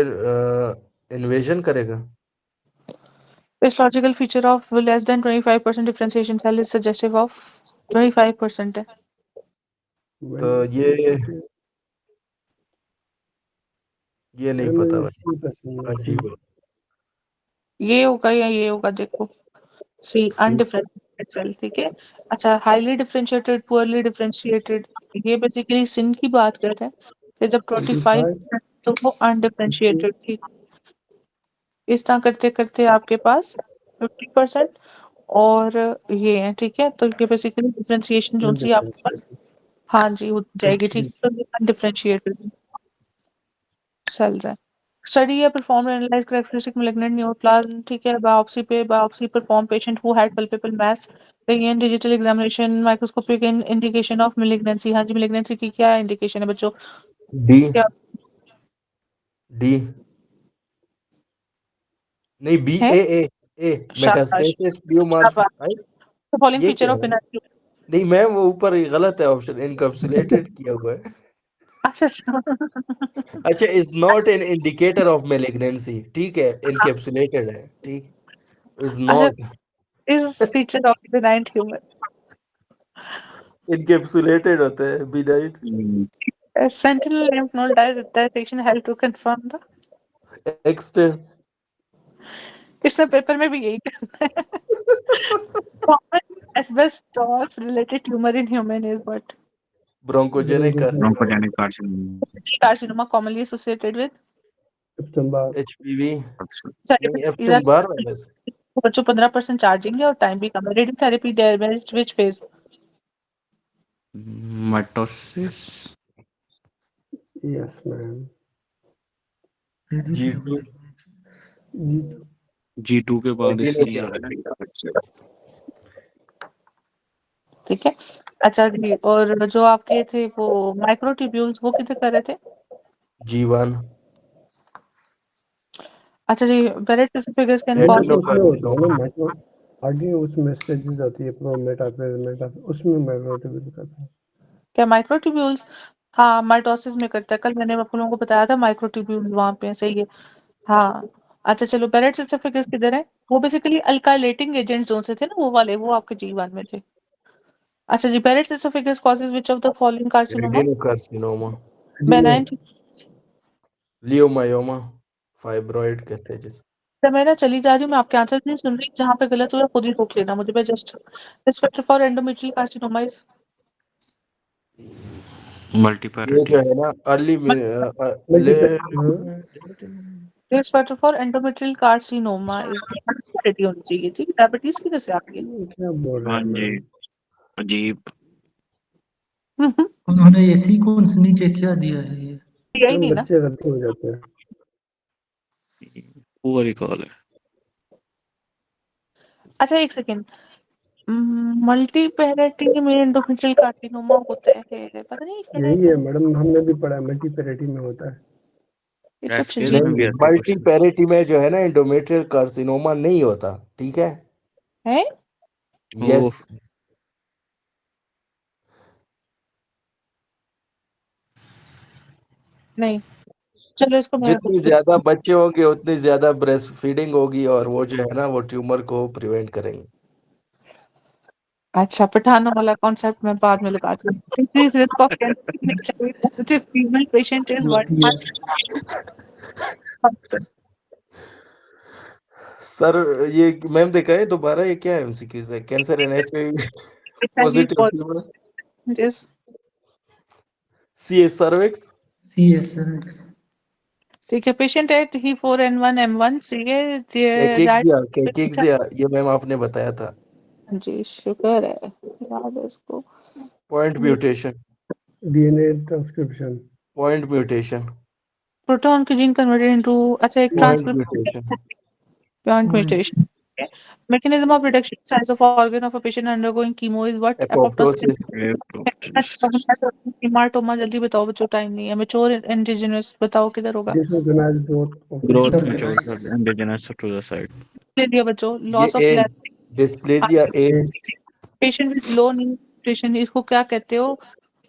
invasion करेगा. Histological feature of less than 25% differentiation cell is suggestive of 25% है। तो ये नहीं पता भाई. अजीब. ये होगा या ये होगा, देखो सी अनडिफरेंशिएटेड सेल। ठीक है, अच्छा हाईली डिफरेंशिएटेड, पुअरली डिफरेंशिएटेड, ये बेसिकली सिन की बात कर रहे हैं। फिर जब 25 तो वो अनडिफरेंशिएटेड थी। इस तरह करते करते आपके पास 50% और ये है। ठीक है, तो ये बेसिकली डिफरेंशिएशन जो सी आपके पास हाँ जी हो जाएगी। ठीक है, तो ये अनडिफरेंशिएटेड सेल्स है। स्टडी है perform analyse characteristic malignant neuroplasm. ठीक है, biopsy perform patient who had palpebral mass, again digital examination, microscopic indication of malignancy. हाँ जी, मैलिग्नेंसी की क्या इंडिकेशन है बच्चों? D नहीं B है? A मेटास्टेसिस प्यूमार्फ. फॉलोइंग ये फीचर क्या ऑफ है? नहीं मैम, वो ऊपर ही गलत है ऑप्शन, इनकैप्सुलेटेड किया हुआ है. अच्छा अच्छा, is not an indicator of malignancy. ठीक है, इनकैप्सुलेटेड है. ठीक, इज नॉट इस feature of benign tumour encapsulated होता है benign. sentinel lymph node dissection help to confirm the extend. इसमें पेपर में भी यही करना है। common asbestos related tumor in human is what? Bronchogenic bronchogenic carcinoma, carcinoma commonly associated with HPV. sorry, नहीं, but एप्टन Barr virus. बच्चों 15% charging है और टाइम भी कम है। Radiotherapy damage which phase? Mitosis, Yes, ma'am. G2. G2 के बाद इसलिए आ रहा है। ठीक है, अच्छा जी, और जो आपके थे वो माइक्रोट्यूब्यूल्स वो कितने कर रहे थे? G1. अच्छा जी, Barrett figures can Head cause no उसमें होता है ना carcinoma. माइक्रो, आगे उसमें स्टेजेस आती है, प्रो मेटा उसमें माइक्रोट्यूब्यूल करता है। क्या माइक्रोट्यूब्यूल्स? हाँ, माइटोसिस में करता है। कल मैंने आप लोगों को बताया था माइक्रोट्यूब्यूल्स वहां पे, सही है। हाँ, अच्छा चलो, बेरेट फिगर्स किधर है? वो बेसिकली अल्काइलेटिंग एजेंट्स जो से थे ना, वो वाले, वो आपके जीवन में थे। अच्छा जी, Barrett figures causes which of the following carcinoma? Adenocarcinoma. Benign. Leiomyoma. Fibroid कहते हैं जिसे. जब मैं ना चली जा रही हूँ, मैं आपके आंसर नहीं सुन रही, जहाँ पे गलत हुआ खुद ही रोक लेना मुझे। मैं just respect for endometrial carcinoma is ये मल्टीपैरेटी, जो है ना early respect for endometrial carcinoma is ready होनी चाहिए थी। डायबिटीज किधर से आ गई? क्या बोल रहे हाँ हैं जी, मैम? अजीब। उन्होंने ये सीक्वेंस नीचे क्या दिया है ये? यही नहीं ना। बच्चे गलती हो जाते हैं। पुअर रिकॉल है। अच्छा एक सेकेंड, मल्टीपैरेटी में एंडोमेट्रियल कार्सिनोमा होता है, पता नहीं यही है मैडम, हमने भी पढ़ा है, मल्टीपैरेटी में होता है। ये कुछ एसकेएस अजीब में भी ऐसे मल्टी क्वेश्चन। पैरेटी में जो है ना एंडोमेट्रियल कार्सिनोमा नहीं होता. ठीक है. है। यस. नहीं, चलो इसको मैं जितनी ज्यादा बच्चे होंगे उतनी ज्यादा ब्रेस्ट फीडिंग होगी और वो जो है ना वो ट्यूमर को प्रिवेंट करेंगे. अच्छा, पठानों वाला कॉन्सेप्ट मैं बाद में लगाती हूँ। Increased risk of cancer in HIV positive female patient is what? Sir ये मैम देखा है दोबारा, ये क्या है एमसीक्यू है? Cancer and HIV positive tumour. Yes. CS cervix. CSRX. ठीक है। पेशेंट है T4N1M1 केकिक्सिया ये मैम आपने बताया था। जी शुक्र है याद है इसको। Point mutation DNA transcription, point mutation proton की जीन कन्वर्टेड इनटू अच्छा एक point transcription mutation point mutation. Mechanism of reduction size of organ of a patient undergoing chemo is what? Apoptosis haematoma. जल्दी बताओ बच्चों, टाइम नहीं है। Mature indigenous बताओ किधर होगा? Disorganised growth of growth Sure. Mature indigenous to the side. ले लिया बच्चों। ये loss of a blood. Dysplasia a patient with low nutrition, इसको क्या कहते हो?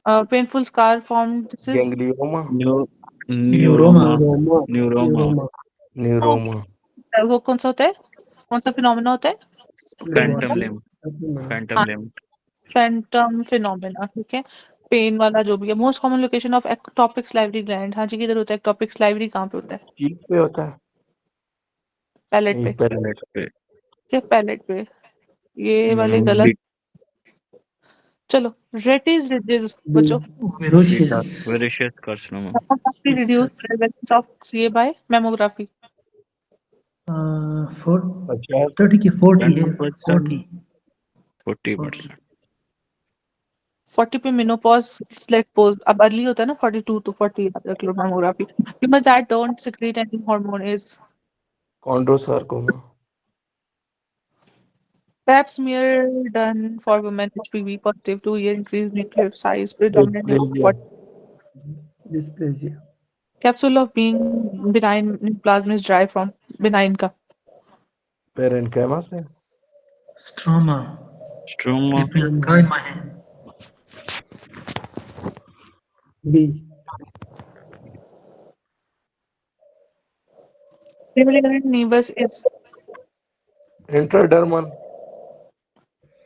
Painful scar form, this is ganglioma neuroma neuroma, neuroma neuroma, neuroma वो कौन सा होता है? कौन सा फिनोमेना होता है? Phantom limb neuroma, Phantom limb Phantom phenomena. ठीक है। पेन वाला जो भी है। Most common location of ectopic salivary gland, हाँ जी किधर होता है एक्टोपिक सलाइवरी? कहाँ पे होता है? चीक पे होता है पैलेट नहीं पे। पैलेट पे क्या पैलेट पे? ये वाले गलत। चलो रेटिस रिजेस बच्चों। Ferocious. Verrucous carcinoma reduce prevalence of CA by mammography. 30 की 40 है 10% 40 40%। 40 पे मेनोपॉज स्लेट पोज, अब अर्ली होता है ना 42 to 40 याद रख लो mammography. tumor that don't secrete any hormone is chondrosarcoma pap smear done for women HPV positive 2-year increased nuclear size predominantly dysplasia what dysplasia, capsule of being benign plasma is derived from benign का parenchyma से stroma stroma parenchyma है B, preliminary nevus is intradermal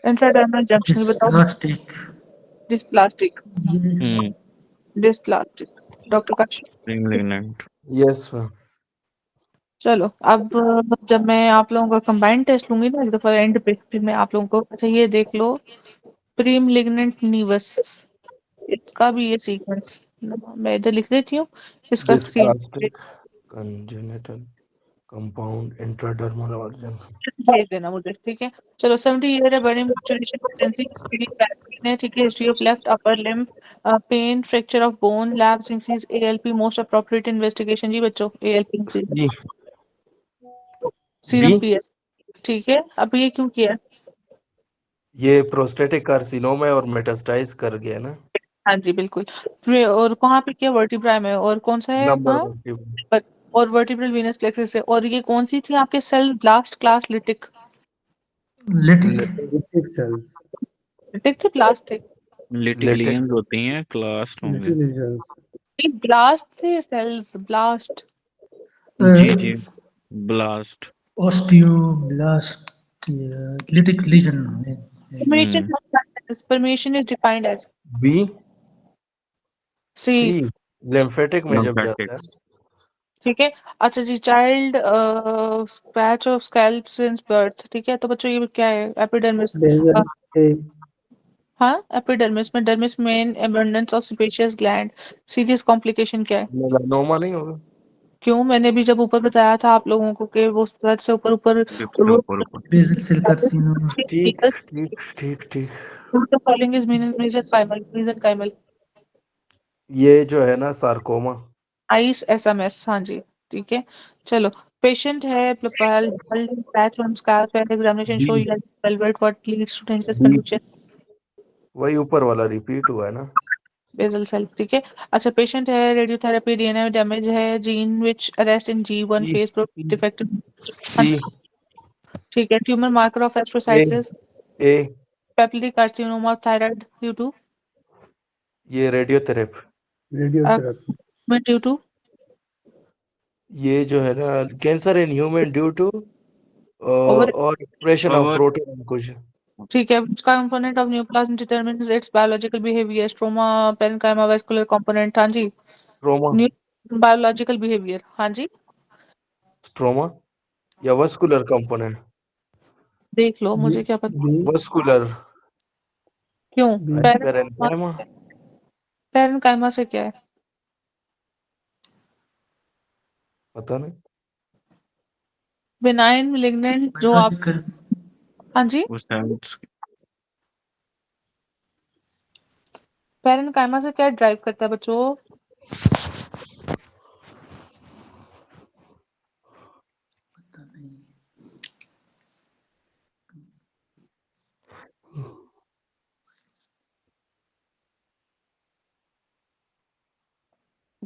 intradermal junction बताओ। Dysplastic dysplastic ये dysplastic doctor काश। लिग्नेंट yes ma'am चलो अब जब मैं आप लोगों का कंबाइंड टेस्ट लूंगी ना एक दफा एंड पे, फिर मैं आप लोगों को अच्छा ये देख लो प्री लिग्नेंट नीवस, इसका भी ये सीक्वेंस मैं इधर लिख देती हूँ, इसका screen dysplastic congenital compound intradermal organ भेज देना मुझे, ठीक है। चलो 70 ईयर है, बड़ी maturation agency, speedy back pain है, ठीक है, history of left upper limb pain, fracture of bone, labs increase ALP, most appropriate investigation जी बच्चों ALP increase, B serum B PS, ठीक है। अब ये क्यों किया? ये प्रोस्टेटिक कार्सिनोमा है और मेटास्टाइज कर गया ना हाँ जी बिल्कुल। और कहाँ पे किया? वर्टिब्रा में। और कौन सा है? नंबर हाँ और वर्टिब्रल वीनस प्लेक्सिस है। और ये कौन सी थी आपके cell? Blast clast lytic? Lytic lytic cells, lytic थे ब्लास्ट थे? लिटिगलियंस होती हैं क्लास्ट होंगे। लिटिल रीजन्स, ब्लास्ट थे सेल्स, ब्लास्ट। जी ब्लास्ट ऑस्टियोब्लास्ट लिटिक लीजन है Permission is defined as B C, C lymphatic में जब जाता है लिम्फेटिक्स ठीक है। अच्छा जी, child patch of scalp since birth, ठीक है। तो बच्चों ये क्या है? एपिडर्मिस। बेजल ए, हाँ एपिडर्मिस में dermis main abundance of sebaceous gland, serious complication क्या है? मेलानोमा नहीं होगा क्यों? मैंने भी जब ऊपर बताया था आप लोगों को कि वो सर से ऊपर ऊपर टिप्स के वो ऊपर ऊपर बेसल सेल कार्सिनोमा ठीक ठीक ठीक ठीक फॉलोइंग इज मेसेंकाइमल ये जो है ना सार्कोमा आइस एसएमएस, हाँ जी ठीक है। चलो पेशेंट है patch on scalp and examination show B velvet what leads to dangerous B condition वही ऊपर वाला रिपीट हुआ है ना बेसल सेल, ठीक है। अच्छा पेशेंट है रेडियोथेरेपी डीएनए डैमेज है, gene which arrest in G one C phase defective, C ठीक है। Tumour marker of a astrocytes, a papillary carcinoma of thyroid due to ये रेडियोथेरेपी रेडियोथेरेपी, ड्यू टू ये जो है ना cancer in human due to over, और expression of over protein कुछ ठीक है। which component of neoplasm determines its biological behavior? Stroma, parenchyma, vascular component, हाँ जी। ट्रोमा बायोलॉजिकल बिहेवियर, हाँ जी स्ट्रोमा या वस्कुलर कंपोनेंट देख लो, मुझे क्या पता। बी, वस्कुलर क्यों? बी, पेरेन्काइमा पैरेन्काइमा से क्या है? पता नहीं। बिनाइन मेलिग्नेंट जो आप हाँ जी वो सेल्स पैरेन्काइमा से क्या ड्राइव करता है बच्चों?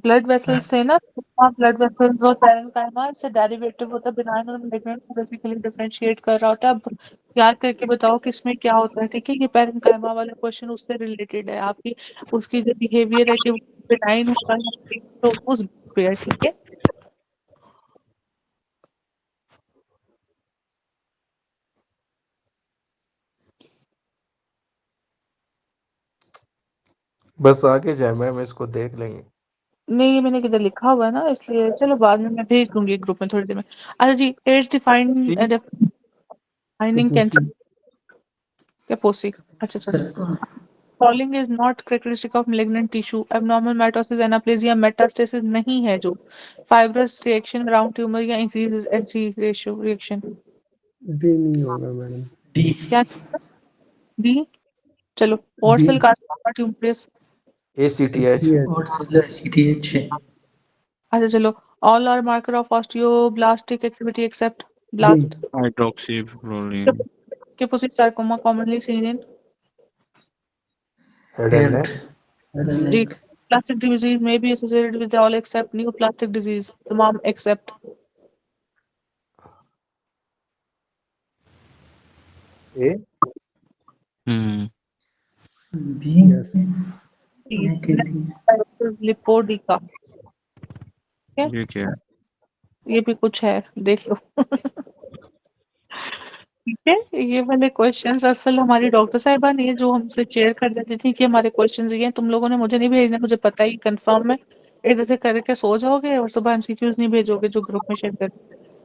ब्लड वेसल्स से ना, ब्लड वेसल्स और पैरेन्काइमा इससे डेरिवेटिव होता है, बिनाइन और मेलिग्नेंट से बेसिकली डिफरेंशिएट कर रहा होता है। अब याद करके बताओ किसमें क्या होता है, ठीक है? ये पैरेन्काइमा वाला क्वेश्चन उससे रिलेटेड है, आपकी उसकी जो बिहेवियर है कि वो बिनाइन होगा तो उस पे है, ठीक है? बस आगे जाए मैम, इसको देख लेंगे। नहीं, ये मैंने किधर लिखा हुआ है ना, इसलिए चलो बाद में मैं भेज दूंगी ग्रुप में थोड़ी देर में। अच्छा जी, एड्स डिफाइनिंग कैंसर क्या पोसी? अच्छा अच्छा। Falling is not characteristic of malignant tissue. Abnormal mitosis, anaplasia, metastasis नहीं है जो fibrous reaction around tumor या increases NC ratio reaction. D नहीं होगा मैडम। डी क्या डी? चलो और D cell carcinoma tumours. ACTH और सेलर CTH है। अच्छा चलो, all are marker of osteoblastic activity except D blast. हाइड्रोक्सीप्रोलिन Kaposi sarcoma commonly seen in head and neck head and D. Neck Plastic disease may be associated with all except neoplastic disease. तमाम except A B yes लिपोडिका। ये क्या है? ये भी कुछ है, देख लो। ठीक है, ये वाले क्वेश्चंस असल हमारी डॉक्टर साहिबा ने जो हमसे शेयर कर देती थी कि हमारे क्वेश्चंस ये हैं, तुम लोगों ने मुझे नहीं भेजने, मुझे पता ही कंफर्म है। इधर से करके सो जाओगे और सुबह एमसीक्यूज नहीं भेजोगे जो ग्रुप में शेयर कर।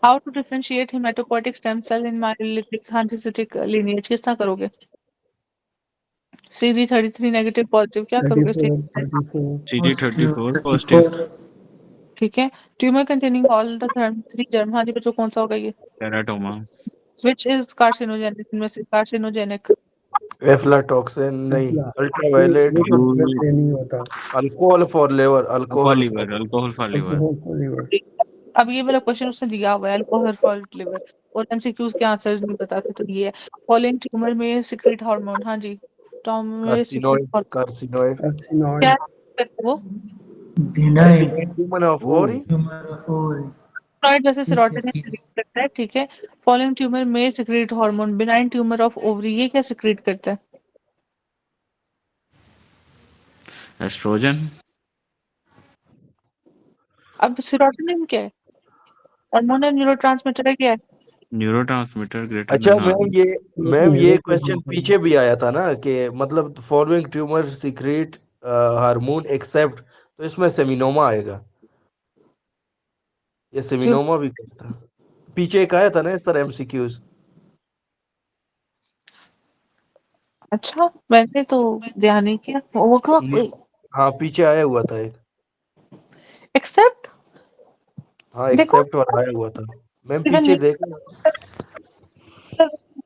How to differentiate haematopoietic stem cell in myelitic हांजिसिटिक लीनिएज, किस तरह करोगे? CD33 नेगेटिव पॉजिटिव क्या करोगे? 34 CD34 पॉजिटिव ठीक है। Tumour containing all the 3 germ, हाँ जी बच्चों कौन सा होगा ये? टेराटोमा व्हिच इज कार्सिनोजेनिक, इनमें से कार्सिनोजेनिक? एफ्लाटॉक्सिन नहीं, एफ्ला अल्ट्रावायलेट वो वैसे नहीं होता। Alcohol for liver, for alcohol liver, alcohol for liver. Alcohol for liver. अब ये वाला क्वेश्चन उसने दिया हुआ है, अल्कोहल फॉर लिवर, और एमसीक्यूज के आंसर्स नहीं बताते, तो ये है फॉलोइंग ट्यूमर में सिक्रेट हार्मोन, हाँ जी ट्यूमर में सिक्रेट कार्सिनोइड कार्सिनोइड क्या कार्सिनॉइड करते हैं वो? बिनाइन ह्यूमन ऑफ ओरी ट्यूमर और Thyroid जैसे सेरोटोनिन रिलीज करता है, ठीक है। फॉलोइंग ट्यूमर में secrete hormone, benign tumour of ovary ये क्या सिक्रेट करता है? एस्ट्रोजन अब सेरोटोनिन क्या है? हार्मोनल न्यूरोट्रांसमीटर है, क्या है? न्यूरोट्रांसमीटर ग्रेटर अच्छा देन मैम ये क्वेश्चन पीछे भी आया था ना कि मतलब following tumour secrete hormone except, तो इसमें सेमिनोमा आएगा। ये सेमिनोमा भी करता है। पीछे एक आया था ना सर MCQs। अच्छा मैंने तो ध्यान नहीं किया, वो कहाँ? हाँ पीछे आया हुआ था एक, एक्सेप्ट हाँ देखो एक्सेप्ट वाला आया हुआ था मैम, इधर पीछे देखो।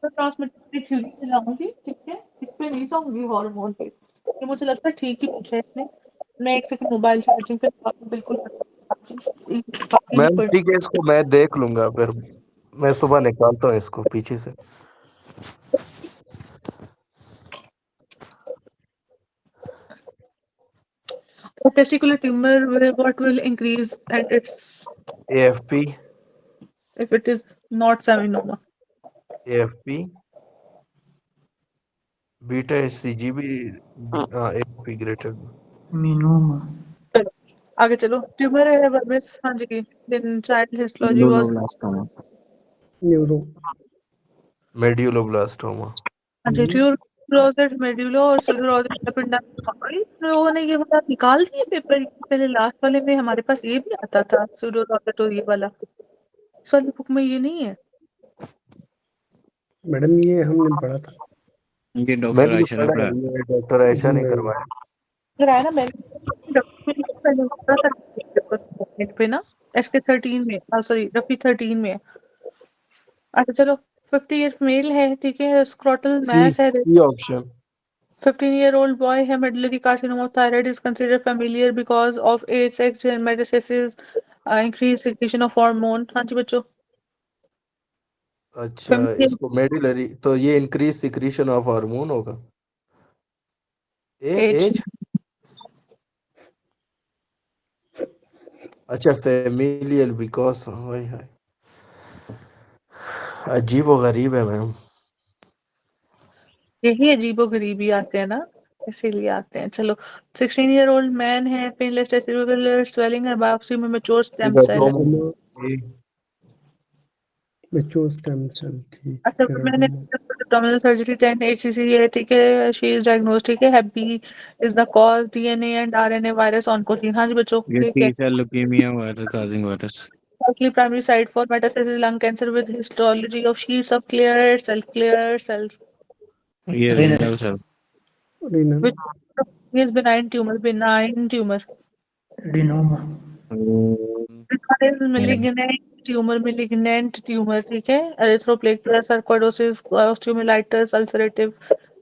ट्रांसमीटर की थ्योरी पे जाऊंगी, ठीक है, इस पे नहीं जाऊंगी हार्मोन पे, ये मुझे लगता है ठीक ही पूछा है इसने। मैं एक सेकंड मोबाइल चार्जिंग पे बिल्कुल बाकी नहीं मैम पढ़। ठीक है, इसको मैं देख लूंगा, फिर मैं सुबह निकालता हूँ इसको पीछे से। Testicular tumor what will increase and it's AFP if it is not seminoma. AFP beta HCG भी AFP ग्रेटर। मीनोमा चलो आगे चलो। ट्यूमर है बस, हाँ जी, then child histology was neuroblastoma neuro medulloblastoma हाँ जी ट्यूबरोजेट मेडुलो और स्यूडोरोजेट एपिंडाइमस। लोगों ने ये वाला निकाल दिए पेपर, पहले लास्ट वाले में हमारे पास ये भी आता था स्यूडोरोजेट और ये वाला, सॉरी बुक में ये नहीं है। मैडम ये हमने पढ़ा था। ये डॉक्टर मैंने भी आयशा ने पढ़ा पढ़ाया। है, डॉक्टर आयशा ने करवाया। फिर आया ना मैंने पहले पढ़ा था पेपर पे ना, SK 13 में, सॉरी रफी 13 में। अच्छा चलो, 50 ईयर मेल है, ठीक है, स्क्रोटल सी मैस है, सी ऑप्शन 15-year-old boy है, medullary carcinoma of thyroid is considered familiar because of its sex metastasis, increased secretion of hormone। हाँ जी बच्चों, अच्छा familiar इसको मेडुलरी तो ये इंक्रीज सिक्रीशन ऑफ हार्मोन होगा age। एज अच्छा फेमिलियल बिकॉज वही है अजीब व गरीब है मैम यही अजीबो-गरीबी आते हैं ना, इसीलिए आते हैं। चलो, 16-year-old मैन है, पेनलेस टेस्टिकुलर स्वेलिंग है, बायोप्सी में मैच्योर स्टेम सेल है। केराटोमा मैच्योर स्टेम सेल, ठीक। अच्छा, मैंने केराटोमा abdominal सर्जरी 10 HCC है, ठीक है, शी इज डायग्नोस्ड, ठीक है, happy is the cause, DNA and RNA virus oncogene. हाँ जी बच्चों, ये ठीक है। T cell leukaemia virus causing virus. Likely primary site for metastasis lung cancer with histology of sheets of clear cells, ये Renal. Renal cell. Renal which is benign tumor. adenoma, This one is malignant tumor, ठीक है, erythroplakia, sarcoidosis, osteomyelitis, ulcerative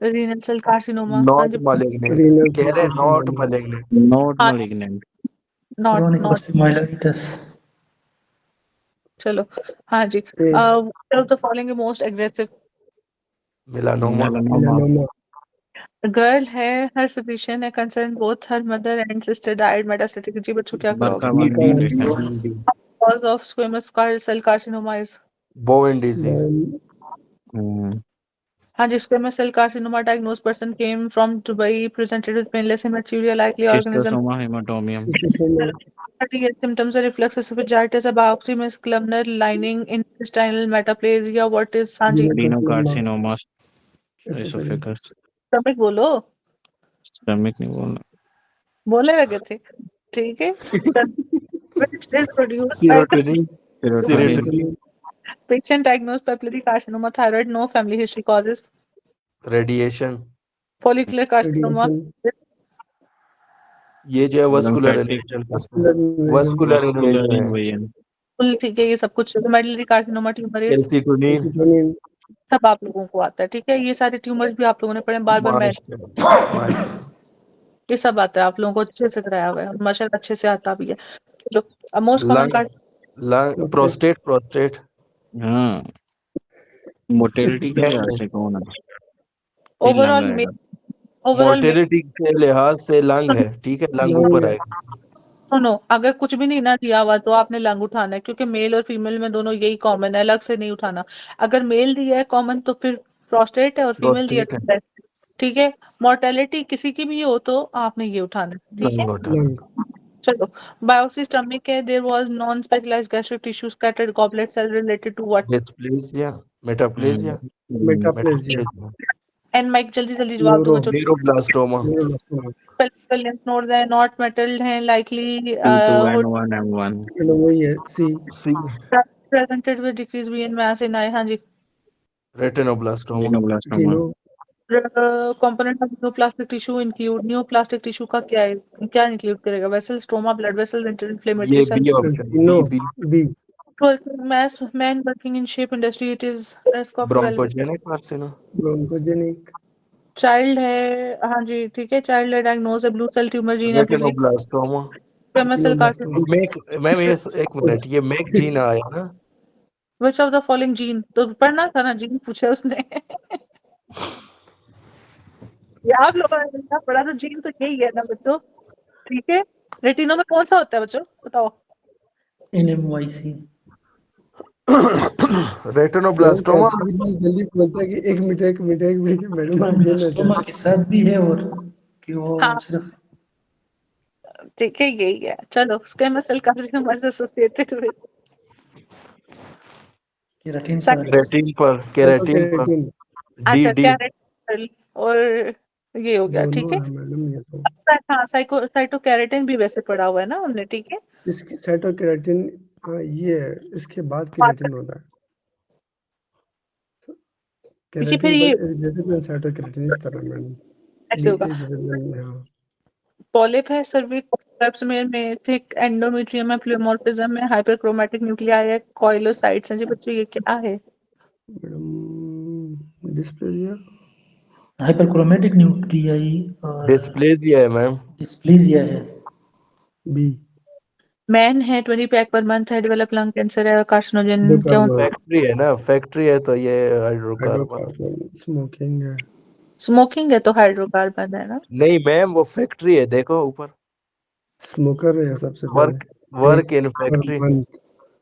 renal cell carcinoma। हाँ not जी, malignant renal कह cell रहे not carcinoma malignant not हाँ, malignant. chronic not। osteomyelitis, चलो, हाँ जी, A which of the following is most aggressive? Melanoma melanoma. Melanoma girl है, her physician है concern, both her mother and sister died metastatic. जी बच्चों क्या करोगे? BRCA1 BRCA mutation. Cause of squamous cell carcinoma is? Bowen disease हाँ जी, squamous cell carcinoma diagnosed person came from Dubai, presented with painless hematuria, likely organism। Schistosoma haematobium. सिस्टोमा Symptoms are reflux, esophagitis, a biopsy में columnar lining, intestinal metaplasia, what is? हाँ जी, यूरोटोप्लाज्मा adenocarcinoma oesophagus oesophagus. stomach बोलो, stomach नहीं बोलना। बोले लगे थे, ठीक है। चल, which is produced by the serotonin serotonin. Serotonin patient diagnosed papillary carcinoma, thyroid, no family history, causes radiation follicular carcinoma, radiation ये जो है vascular lymphatic invasion muscular invasion vascular vascular invasion है इन्वेजन। full, ठीक है, ये सब कुछ। medullary carcinoma tumor is, calcitonin एसिटोनिन सब आप लोगों को आता है, ठीक है, ये सारे ट्यूमर्स भी आप लोगों ने पढ़े, बार बार मैं, ये सब आता है आप लोगों को, अच्छे से कराया हुआ है, माशाल्लाह अच्छे से आता भी है। जो most common lung lung prostate prostate हाँ, मोटेलिटी के लिहाज से कौन है? फिर लंग ओवरऑल आएगा। मोर्टेलिटी के लिहाज से लंग है ठीक है लंग ऊपर आएगा सुनो, अगर कुछ भी नहीं ना दिया हुआ तो आपने लंग उठाना है, क्योंकि मेल और फीमेल में दोनों यही कॉमन है, अलग से नहीं उठाना। अगर मेल दिया है कॉमन तो फिर प्रोस्टेट है, और फीमेल दिया प्रोस्टेट तो breast, ठीक है। मोर्टेलिटी किसी की भी हो तो आपने ये उठाना है, ठीक है। लंग उठाना लंग चलो, बायोप्सी स्टमक है, there was non specialised gastric tissue scattered goblet cell related to what? Dysplasia metaplasia metaplasia and mic जल्दी जल्दी जवाब दो न्यूरो बच्चों। न्यूरोब्लास्टोमा न्यूरोब्लास्टोमा लिम्फ नोड्स है, नॉट मेटल्ड है, लाइकली T2 N1 M1 वही है C C presented with decrease वीएन मास इन आई। हाँ जी, रेटिनोब्लास्टोमा रीनोब्लास्टोमा। टीनो component of neoplastic tissue include, neoplastic tissue का क्या है, क्या इंक्लूड करेगा? Vessel, stroma, blood vessel, inflammatory ये सेल, बी ऑप्शन टीनो B B mass man working in shape industry, it is risk of developing। Bronchogenic carcino bronchogenic child है, हाँ जी, ठीक है, चाइल्ड है, डायग्नोज है, ब्लू सेल ट्यूमर, जीन है, retinoblastoma cell carcinoma. Retinoblastoma MYC ma'am ये एक मिनट ये मेक जीन आया ना which of the following gene, तो पढ़ना था ना, जीन पूछा उसने। ये आप लोगों ने ना पढ़ा, तो जीन तो यही है ना बच्चों, ठीक है। रेटिनो में कौन सा होता है बच्चों, बताओ? NMYC, रेटिनोब्लास्टोमा जल्दी बोलता है कि एक मिनट मैडम आ गई ना ब्रोमोब्लास्टोमा के साथ भी है, और कि वो हाँ, सिर्फ ठीक है, यही है। चलो, squamous cell carcinoma is associated with keratin पर केराटिन पर डी अच्छा, डी कैरेटिन और ये हो गया, ठीक दोनों है। है मैडम ये तो हाँ, साइटोकैरेटिन भी वैसे पढ़ा हुआ है ना हमने, ठीक है। इसकी साइटोकेराटिन हाँ ये है इसके बाद केराटिन होता है देखिए, फिर केराटिन ये पर साइटोकेराटिन इस तरह मैडम ऐसे होगा। डी हाँ पॉलिप है सर्विक्स पेप्समेर में, थिक एंडोमेट्रियम है, प्लेमोर्फिज्म है, हाइपरक्रोमैटिक न्यूक्लियाई है, कॉइलोसाइट्स हैं जी बच्चों, ये क्या है? मैडम डिस्प्लेजिया, हाइपरक्रोमेटिक न्यूक्लियाई और डिस्प्लेजिया है मैम। डिस्प्लेजिया है। बी मैन है, 20 पैक पर मंथ है, डेवलप लंग कैंसर है, कार्सिनोजन क्या हाइड्रोकार्बन, फैक्ट्री है ना, फैक्ट्री है तो ये हाइड्रोकार्बन। हाइड्रोकार्बन, स्मोकिंग है, स्मोकिंग है तो हाइड्रोकार्बन है ना। नहीं मैम, वो फैक्ट्री है, देखो ऊपर, स्मोकर है सबसे पहले, वर्क वर्क इन पर फैक्ट्री। मंथ,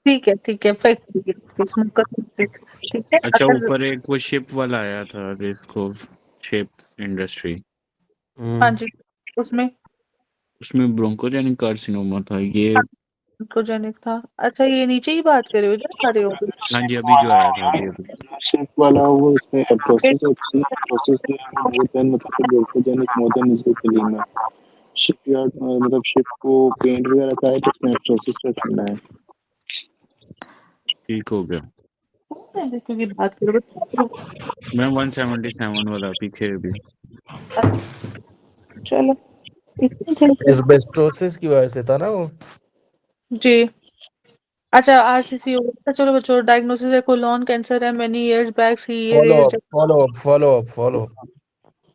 ठीक है फैक्ट्री स्मोकर, ठीक है। अच्छा, अगर ऊपर एक वो शिप वाला आया था जिसको शिप इंडस्ट्री, हाँ जी, उसमें उसमें ब्रोंकोजेनिक कार्सिनोमा था ये। ग्लूकोजेनिक था। अच्छा, ये नीचे ही बात कर रहे हो, इधर आ रहे हो? हाँ जी, अभी जो आया था अभी अभी। शिप वाला वो इसमें प्रोसेस होती है, प्रोसेस में बहुत है, मतलब ग्लूकोजेनिक मोदन इज क्लीन है। शिपयार्ड मतलब शिप को पेंट वगैरह का है तो इसमें प्रोसेस पे करना है। ठीक हो गया क्योंकि बात कर रहे हो। मैम, 177 वाला पीछे भी। चलो ठीक है। एस्बेस्टोसिस की वजह से था ना वो। जी, अच्छा आरसीसी हो गया। चलो बच्चों, डायग्नोसिस है कोलोन कैंसर है, many years back he follow up.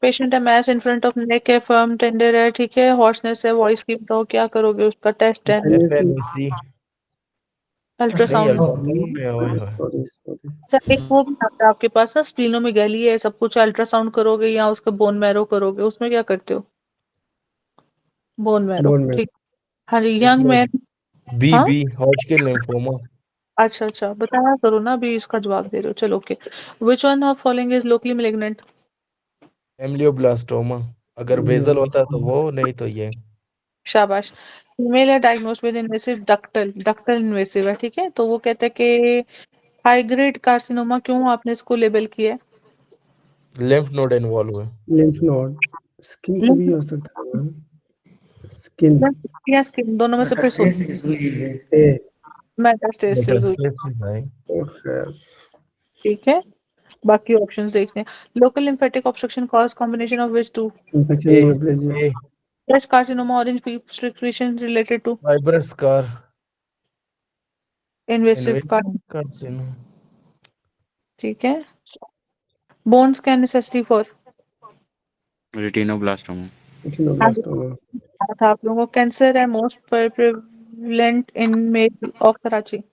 Patient है, mass in front of neck है, फर्म टेंडर है, ठीक है, हॉर्सनेस है, वॉइस की बताओ क्या करोगे? उसका टेस्ट है एफएनसी नहीं, अल्ट्रासाउंड। अल्ट्रासाउंड है, ओए होए। सॉरी अच्छा, एक वो भी आता है आपके पास ना, स्प्लीनो में गैली है, सब कुछ अल्ट्रासाउंड करोगे या उसका बोन मैरो करोगे? उसमें क्या करते हो? बोन मैरो, बोन में ठीक। हाँ जी, यंग इसमें मैन। बी हाँ, बी हॉटकिन लिम्फोमा। अच्छा बताया करो ना, अभी इसका जवाब दे रहे हो। चलो okay. Which one of following is locally malignant? Ameloblastoma, अगर बेजल होता तो वो, नहीं तो ये। शाबाश। फीमेल है, diagnosed with invasive ductal invasive है, ठीक है। तो वो कहते हैं कि हाई ग्रेड कार्सिनोमा क्यों आपने इसको लेबल किया है? लिम्फ नोड इन्वॉल्व है। लिम्फ नोड, स्किन पे भी हो सकता है मैम, स्किन या स्किन, दोनों में से फिर सोच। मेटास्टेसिस हुई है। ए मेटास्टेसिस हुई, मेटास्टेसिस भाई। खैर, ठीक है। बाकी ऑप्शंस देखते हैं। Local lymphatic obstruction cause combination of which two? Infection A neoplasia, A breast carcinoma, orange peel secretion related to fibrous scar, invasive car, invasive carcino, ठीक है। Bone scan necessity for, retinoblastoma. Retinoblastoma, था आप लोगों को। Cancer है most prevalent in male of Karachi,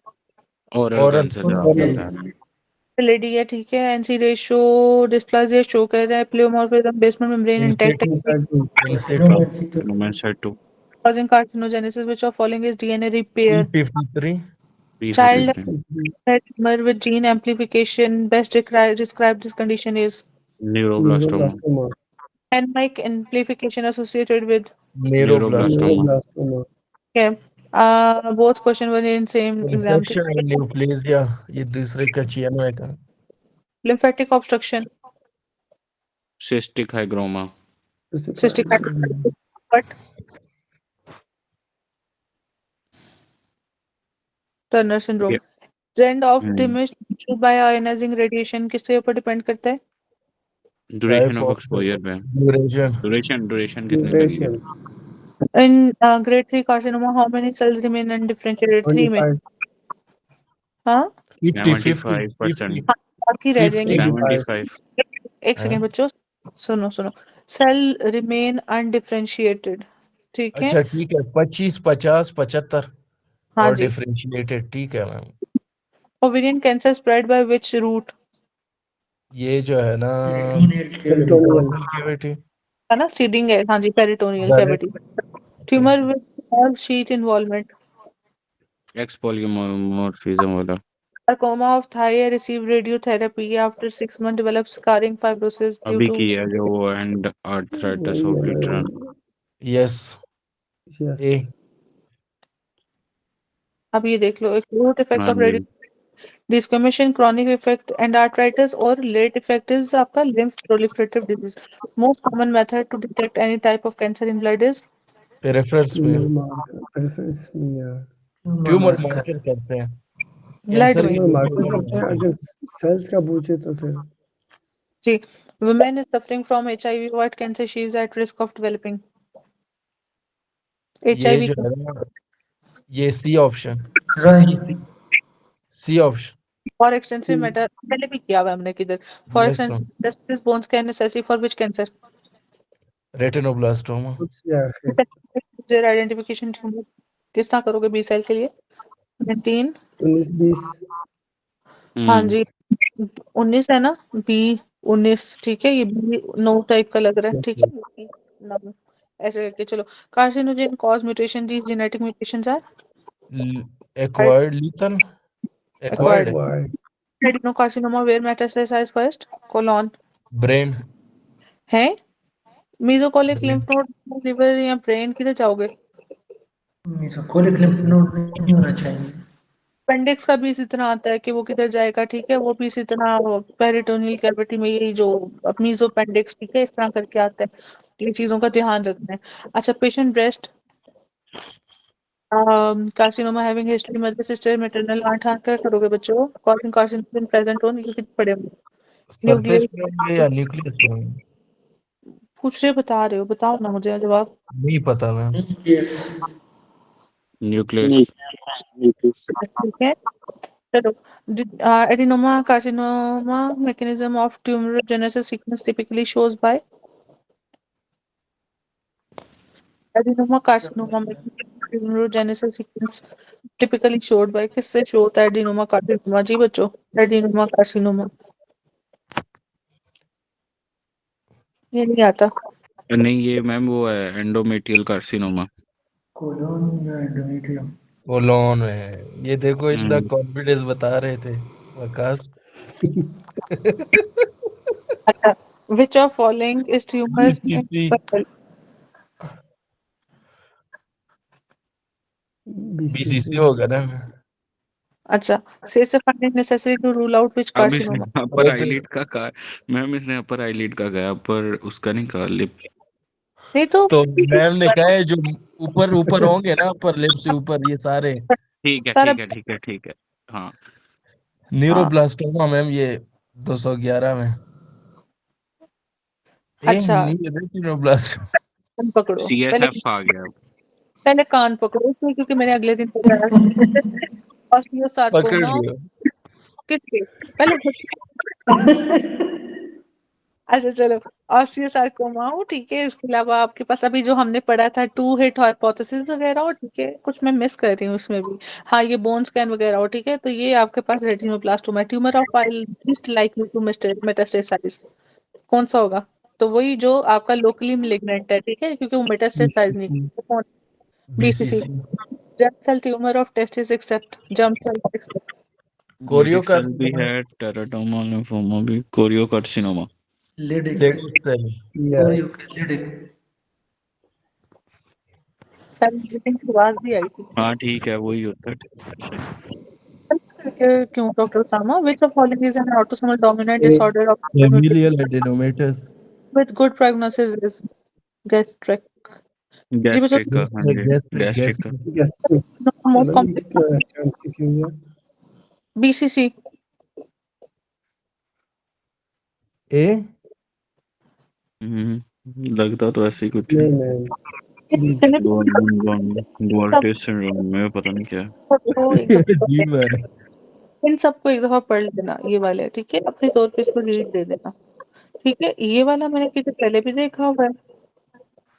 oral oral cancer जो आपने oral, बताया। लेडी है, ठीक है। एनसी रेशो डिस्प्लासिया शो कर रहा है, प्लेओमॉर्फिज्म, बेसमेंट मेम्ब्रेन इंटैक्ट है, इनसाइड टू, कार्सिनोमेंसी तो कार्सिनोमेंसी 2। causing carcinogenesis, which of following is DNA repair? P53, Child P53। tumor with gene amplification, best describe this condition is neuroblastoma. Neuroblastoma, N-Mike amplification associated with, neuroblastoma, neuroblastoma. Neuroblastoma, okay. Both question were in same exam. Infection and neoplasia, ये दूसरे का चियनो का। Lymphatic obstruction, cystic hygroma. cystic fibrosis, but Turner syndrome. Trend of diminished tissue by ionizing radiation किसके ऊपर depend करता है? Duration of exposure पे। Duration, duration कितने लगी है? Duration, In grade 3 carcinoma, how many cells remain undifferentiated? 3 में, 25, हाँ 50 50 75%। 50 बाकी रह जाएंगे। 55, 75। एक सेकेंड बच्चों, सुनो। सेल रिमेन अनडिफरेंशिएटेड, ठीक है। अच्छा ठीक है, 25 50 75 हाँ और जी। डिफरेंशिएटेड, ठीक है ma'am. Ovarian cancer spread by which route? ये जो है ना, पेरिटोनियल पेरिटोनियल, कैविटी, है ना, सीडिंग है, हाँ जी, peritoneal cavity. Tumour with small sheet involvement? एक्सपोलियोमॉर्फिज्म वाला। Sarcoma of thigh received radiotherapy after 6 months developed scarring fibrosis due अभी to की है जो वो and arthritis obliterans. Yes yes, A. अब ये देख लो, एक root effect हाँ of जी। desquamation, chronic effect and arthritis or late effect is आपका lymph proliferative disease. Most common method to detect any type of cancer in blood is reference tumour में marker, preference या tumour marker करते हैं blood cancer में। की tumour marker करते हैं, अगर सेल्स का पूछे तो फिर जी, women is suffering from HIV, what cancer she is at risk of developing? ये HIV जो है ना, ये C option, right C option. For extensive meta पहले भी किया हुआ है हमने किधर for Yes, extensive metastasis bones can necessary for which cancer retinoblastoma. कुछ या आखिर देयर आइडेंटिफिकेशन ट्यूमर किस तरह करोगे बी सेल के लिए 19 19-20 हाँ जी 19 है ना बी 19 ठीक है ये बी 9 टाइप का लग रहा है ठीक है नौ ऐसे करके चलो carcinogen cause mutation these genetic mutations are acquired लीथन, acquired एक्वायर्ड वाई adenocarcinoma where metastasized first colon brain, है mesocoelic lymph node liver या brain किधर जाओगे मेसोकोलिक लिम्फ नोड नहीं होना चाहिए। अपेंडिक्स का भी इसी तरह आता है कि वो किधर जाएगा ठीक है वो भी इसी तरह पेरिटोनियल कैविटी में यही जो मीजोपेंडिक्स ठीक है इस तरह करके आता है ये चीजों का ध्यान रखना है अच्छा patient breast carcinoma having history mother sister maternal aunt हाँ क्या करोगे बच्चों कॉजिंग कार्सिनोमा प्रेजेंट हो नहीं पड़े होंगे सरफेस न्यूक्लियर पे होंगे या न्यूक्लियस पे होंगे? पूछ रहे बता रहे हो बताओ ना मुझे जवाब नहीं पता मैम। यस न्यूक्लियस न्यूक्लियस ठीक है चलो adenoma carcinoma mechanism of tumorigenesis sequence typically shows by adenoma carcinoma में tumorigenesis sequence typically showed by किससे शो होता है एडिनोमा कार्सिनोमा जी बच्चों एडिनोमा कार्सिनोमा ये नहीं आता नहीं ये मैम वो है एंडोमेट्रियल कार्सिनोमा। कोलोन या एंडोमेट्रियम कोलोन है, ये देखो इतना कॉन्फिडेंस बता रहे थे प्रकाश। अच्छा which of following is tumor BCC BCC होगा ना। अच्छा says the finding necessary to rule out which अब इसने carcinoma अपर आईलिड का कहा मैम, इसने अपर आईलिड का गया पर उसका नहीं कहा लिप। नहीं तो तो मैम ने कहा है जो ऊपर ऊपर होंगे ना, ऊपर लिप से ऊपर ये सारे ठीक है सारा ठीक है ठीक है ठीक है हाँ। न्यूरोब्लास्टोमा मैम, ये 211 में अच्छा नहीं रेटिनोब्लास्टोमा। कान पकड़ो CSF आ गया। पहले कान पकड़ो इसलिए क्योंकि मैंने अगले दिन बताया पकड़ ऑस्टियोसार्कोमा लियो। किसके पहले अच्छा चलो ऑस्टियोसार्कोमा हो ठीक है इसके अलावा आपके पास अभी जो हमने पढ़ा था 2 हिट हाइपोथेसिस वगैरह हो ठीक है कुछ मैं मिस कर रही हूँ इसमें भी हाँ ये बोन स्कैन वगैरह हो ठीक है तो ये आपके पास retinoblastoma tumour of file least likely to metastasise कौन सा होगा तो वही जो आपका लोकली मेलिग्नेंट है ठीक है क्योंकि वो मेटास्टेसाइज नहीं करता। कौन BCC BCC germ cell tumor of testis except germ cell except chorio Gothic का सेल भी है, टेराटोमा लिम्फोमा भी, कोरियो कार्सिनोमा। लिडिक देखो सर या लिडिक मीटिंग की आवाज भी आई थी हाँ ठीक है वही होता है। सही। क्यों doctor Sama which of following is an autosomal dominant A disorder of familial adenomatous with good prognosis is gastric जी बच्चों गैस्ट्रिक का, हाँ जी गैस्ट्रिक गैस्ट्रिक का। गैस्ट्रिक गैस्ट्रिक मोस्ट मतलब ये कॉमन कितना चांस क्यों हुआ बीसीसी ए लगता तो ऐसे ही कुछ है। नहीं नहीं दुआर्टे सिंड्रोम में पता नहीं क्या है। सबको एक दफा अजीब है। इन सबको एक दफा पढ़ लेना ये वाले ठीक है अपने तौर पे इसको रीड दे देना ठीक है ये वाला मैंने किसी पहले भी देखा हुआ है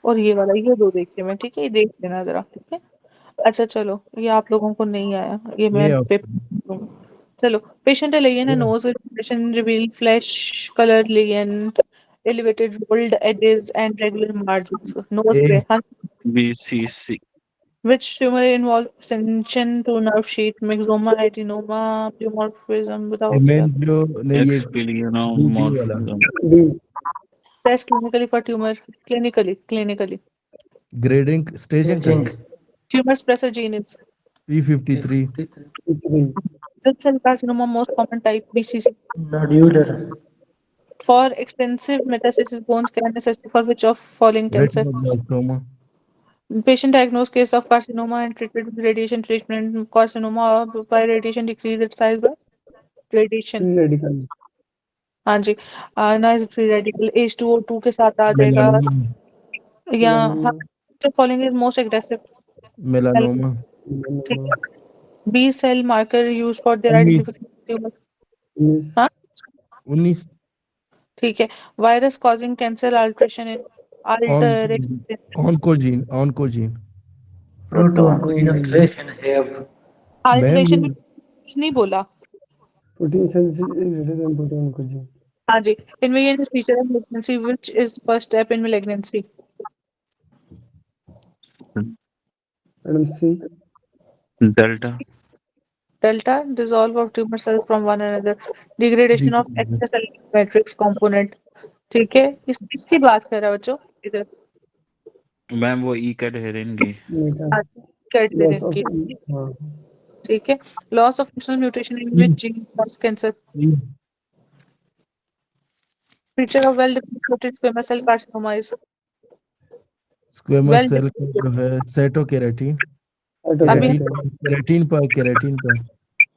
और ये वाला ये दो देखते मैं ठीक है ये देख लेना जरा ठीक है अच्छा चलो ये आप लोगों को नहीं आया ये मैं ये पेपर चलो patient lesion nose irritation reveal flesh colour lesion elevated rolled edges and regular margins nose A पे हाँ BCC which tumor involves extension to nerve sheet myxoma adenoma pleomorphism बताओ क्या हेमेंजियो नहीं ये एक्सपिलियना बी वाला morphism. D test clinically for tumor clinically grading staging staging tumor suppressor gene is P53 इतनी basal cell carcinoma most common type BCC nodular for extensive metastasis bones can necessary for which of following cancer retinoblastoma patient diagnosed case of carcinoma and treated with radiation treatment carcinoma by radiation decrease its size by radiation radical हाँ जी nice free radical H2O2 के साथ आ जाएगा melanoma या हाँ the following is most aggressive? Melanoma ठीक है. B cell marker used for their 19 identification of tumor. हाँ 19 ठीक है. Virus causing cancer alteration in alteration. Oncogene proton alteration है अब मैम Alteration ये कुछ नहीं बोला. Protein sense is greater then protein को जी हाँ जी. Invasion is feature of malignancy, which is first step in malignancy. Madam C delta Delta, dissolve of tumor cells from one another. Degradation of extracellular matrix component. ठीक है. इसकी बात कर रहा है बच्चों इधर. मैम वो ई कैडहेरिन की मेटा कैडहेरिन लॉस की. ऑफ हाँ ठीक है. Loss of functional mutation in which gene cause cancer. Feature of well-differentiated squamous cell carcinoma is squamous well cell का जो है सेटोकेराटिन अभी केराटिन पर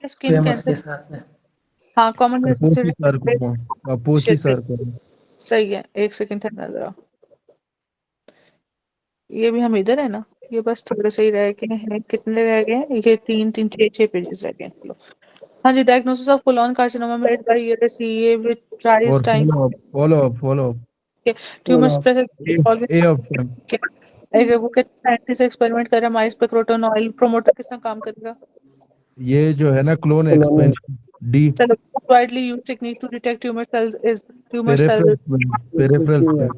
स्किन फेमस कैंसर. के साथ में हाँ कॉमन अपोची सार्कोमा सही है. एक सेकंड ठहरना जरा. ये भी हम इधर है ना. ये बस थोड़े से ही रह गए हैं. कितने रह गए हैं? ये 3 पेजेस रह गए हैं. चलो. हाँ जी. Diagnosis of colon carcinoma made by USCA with ट्राइस और time follow up tumours present a of time वो कहते साइंटिस्ट एक्सपेरिमेंट कर रहा है माइस पे. क्रोटोन ऑयल प्रोमोटर किस तरह काम करेगा? ये जो है ना क्लोन एक्सपेंशन डी चलो. Widely used technique to detect tumour cells is tumour cell peripheral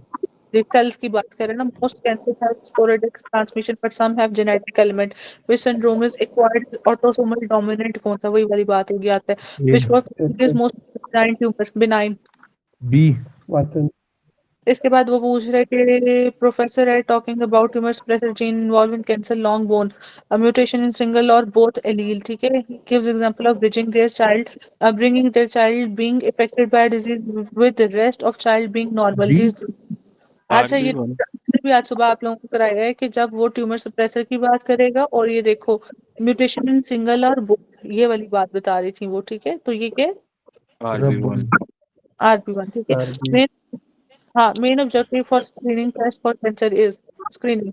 cells की बात करें ना. most cancers have sporadic transmission but some have genetic element. which syndrome is acquired autosomal dominant? कौन सा? वही वाली बात होगी आता है. which was is most benign tumor benign. B वाटन इसके बाद वो पूछ रहे कि प्रोफेसर है talking about tumour suppressor gene involved in cancer long bone a mutation in single or both allele. ठीक है. gives example of bringing their child being affected by a disease with the rest of child being normal. D These अच्छा. ये भी आज सुबह आप लोगों को कराया है कि जब वो ट्यूमर सप्रेसर की बात करेगा और ये देखो म्यूटेशन इन सिंगल और बोथ ये वाली बात बता रही थी वो. ठीक है. तो ये क्या? RB1 RB1. ठीक है. Main objective for screening test for cancer is screening.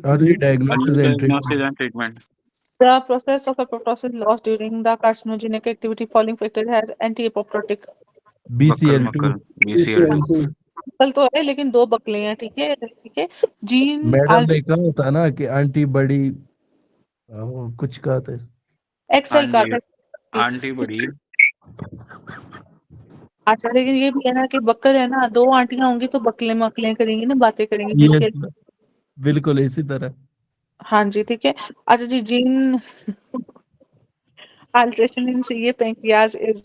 Early diagnosis and diagnosis and treatment. The process of apoptosis lost during the carcinogenic activity following factor has anti-apoptotic. बीसीएल2 BCL2 कल तो है लेकिन 2 Bulkley हैं. ठीक है. ठीक है. जीन मैडम ने कहा था ना कि आंटी बड़ी कुछ कहा था एक्सेल का था. आंटी बड़ी अच्छा. लेकिन ये भी है ना कि बक्कर है ना. 2 आंटियां होंगी तो बकले मकले करेंगी ना. बातें करेंगी. ये बिल्कुल इसी तरह. हाँ जी. ठीक है. अच्छा जी. Gene alteration in CA pancreas is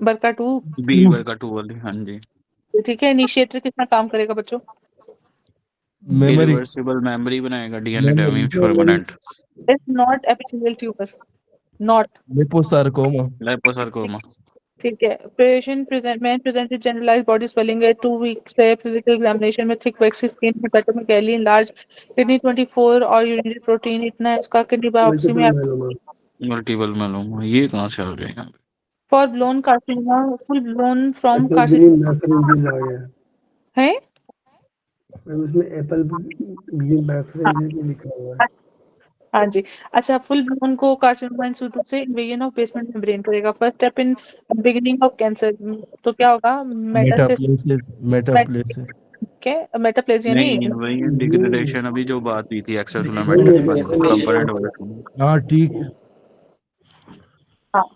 BRCA2. BRCA2 वाली. हाँ जी. ठीक है. इनिशिएटर कितना काम करेगा बच्चों? मेमोरी इरिवर्सिबल मेमोरी बनाएगा. DNA damage permanent. It's not epithelial tumour. Not liposarcoma. ठीक है. Man presented generalised body swelling है 2 वीक्स से फिजिकल एग्जामिनेशन में thick waxy skin hepatomegaly large kidney 24 और यूरिनरी प्रोटीन इतना है उसका. किडनी बायोप्सी में मल्टीपल मेलोमा. ये कहाँ से आ गया यहाँ पे? For blown carcinoma full blown from green carcinoma मैफ्रिंजिस आ गया है. उसमें एप्पल ग्रीन मैफ्रिंजिस लिखा हुआ है. हाँ जी. अच्छा. फुल ब्लोन को कार्सिनोमा इन सिटू से इन्वेजन ऑफ बेसमेंट मेम्ब्रेन करेगा. First step in beginning of cancer. तो क्या होगा? मेटाप्लेसिस मेटाप्लेसिया नहीं. वही डिग्रेडेशन अभी जो बात हुई थी एक्स्ट्रासेलुलर मैट्रिक्स कंपोनेंट वाला. हाँ ठीक. हाँ.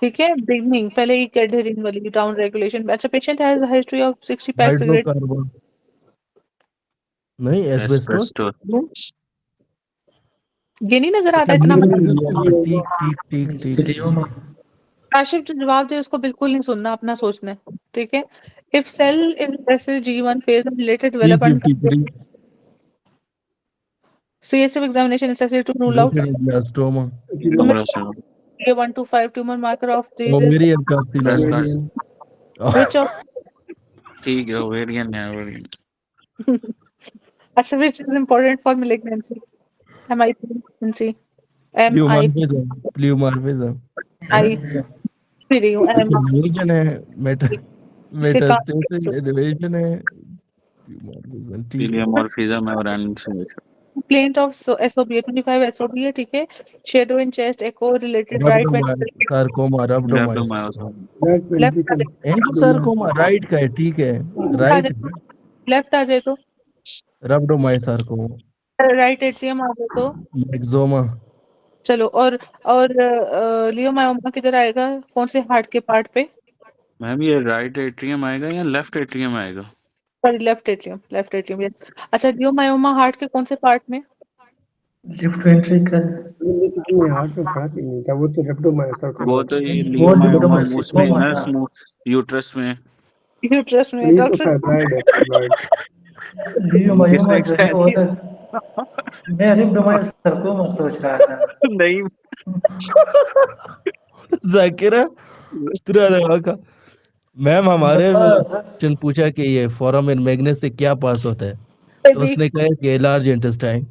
ठीक है. बिगनिंग पहले ही कैडहेरिन वाली डाउन रेगुलेशन. अच्छा. Patient has history of 60 pack cigarette. Hydrocarbon नहीं एस्बेस्टोस. ये नहीं नजर आता इतना. ठीक. काशिफ जो जवाब दे उसको बिल्कुल नहीं सुनना. अपना सोचना है. ठीक है. If cell is G1 phase of related development CSF examination is necessary to rule out A1 to 5 tumor marker of disease. Which of ठीक है. ओवेरियन है. ओवेरियन. अच्छा. which is important for malignancy? malignancy प्ल्यूमार्फिज्म I फिर हूँ है. Metastasis elevation है, ठीक है। पीलियोमॉर्फिज्म है और and Complaint of SOB 25 SOB है, ठीक है। Shadow in chest, echo related right ventricle, sarcoma, रब्डोमाइसिस, रैप्डोमायोसिस। लेफ्ट left आ वेंट्रिकल जाए, एंजियोसार्कोमा राइट का है, ठीक है, आ राइट जाए, left आ जाए तो, रब्डोमाइसार्कोमा, right atrium आ जाए तो, एक्सोमा, चलो। और लियोमायोमा किधर आएगा, कौन से हार्ट के पार्ट पे? मैम ये राइट एट्रियम आएगा या लेफ्ट एट्रियम आएगा? Sorry, left atrium, yes. अच्छा, लियोमायोमा हार्ट के कौन से पार्ट में? लेफ्ट वेंट्रिकल, ये तो हमने हार्ट में पढ़ा ही नहीं था, वो तो रेप्टोमायोसार्कोमा वो होता तो है। ये वो लियोमायोमा उसमें लिम्फोमा ना था। स्मूथ यूट्रस में। यूट्रस में ये तो डॉक्टर। फाइब्रॉइड है, फाइब्रॉइड। लियोमायोमा जो है वो Exactly. अलग। मैं रिब्डोमायोसार्कोमा सोच रहा था। नहीं जाकिरा तेरा दवा का। मैम हमारे बस क्वेश्चन पूछा कि ये फोरामेन मैग्नेस से क्या पास होता है, तो उसने कहा कि लार्ज इंटेस्टाइन।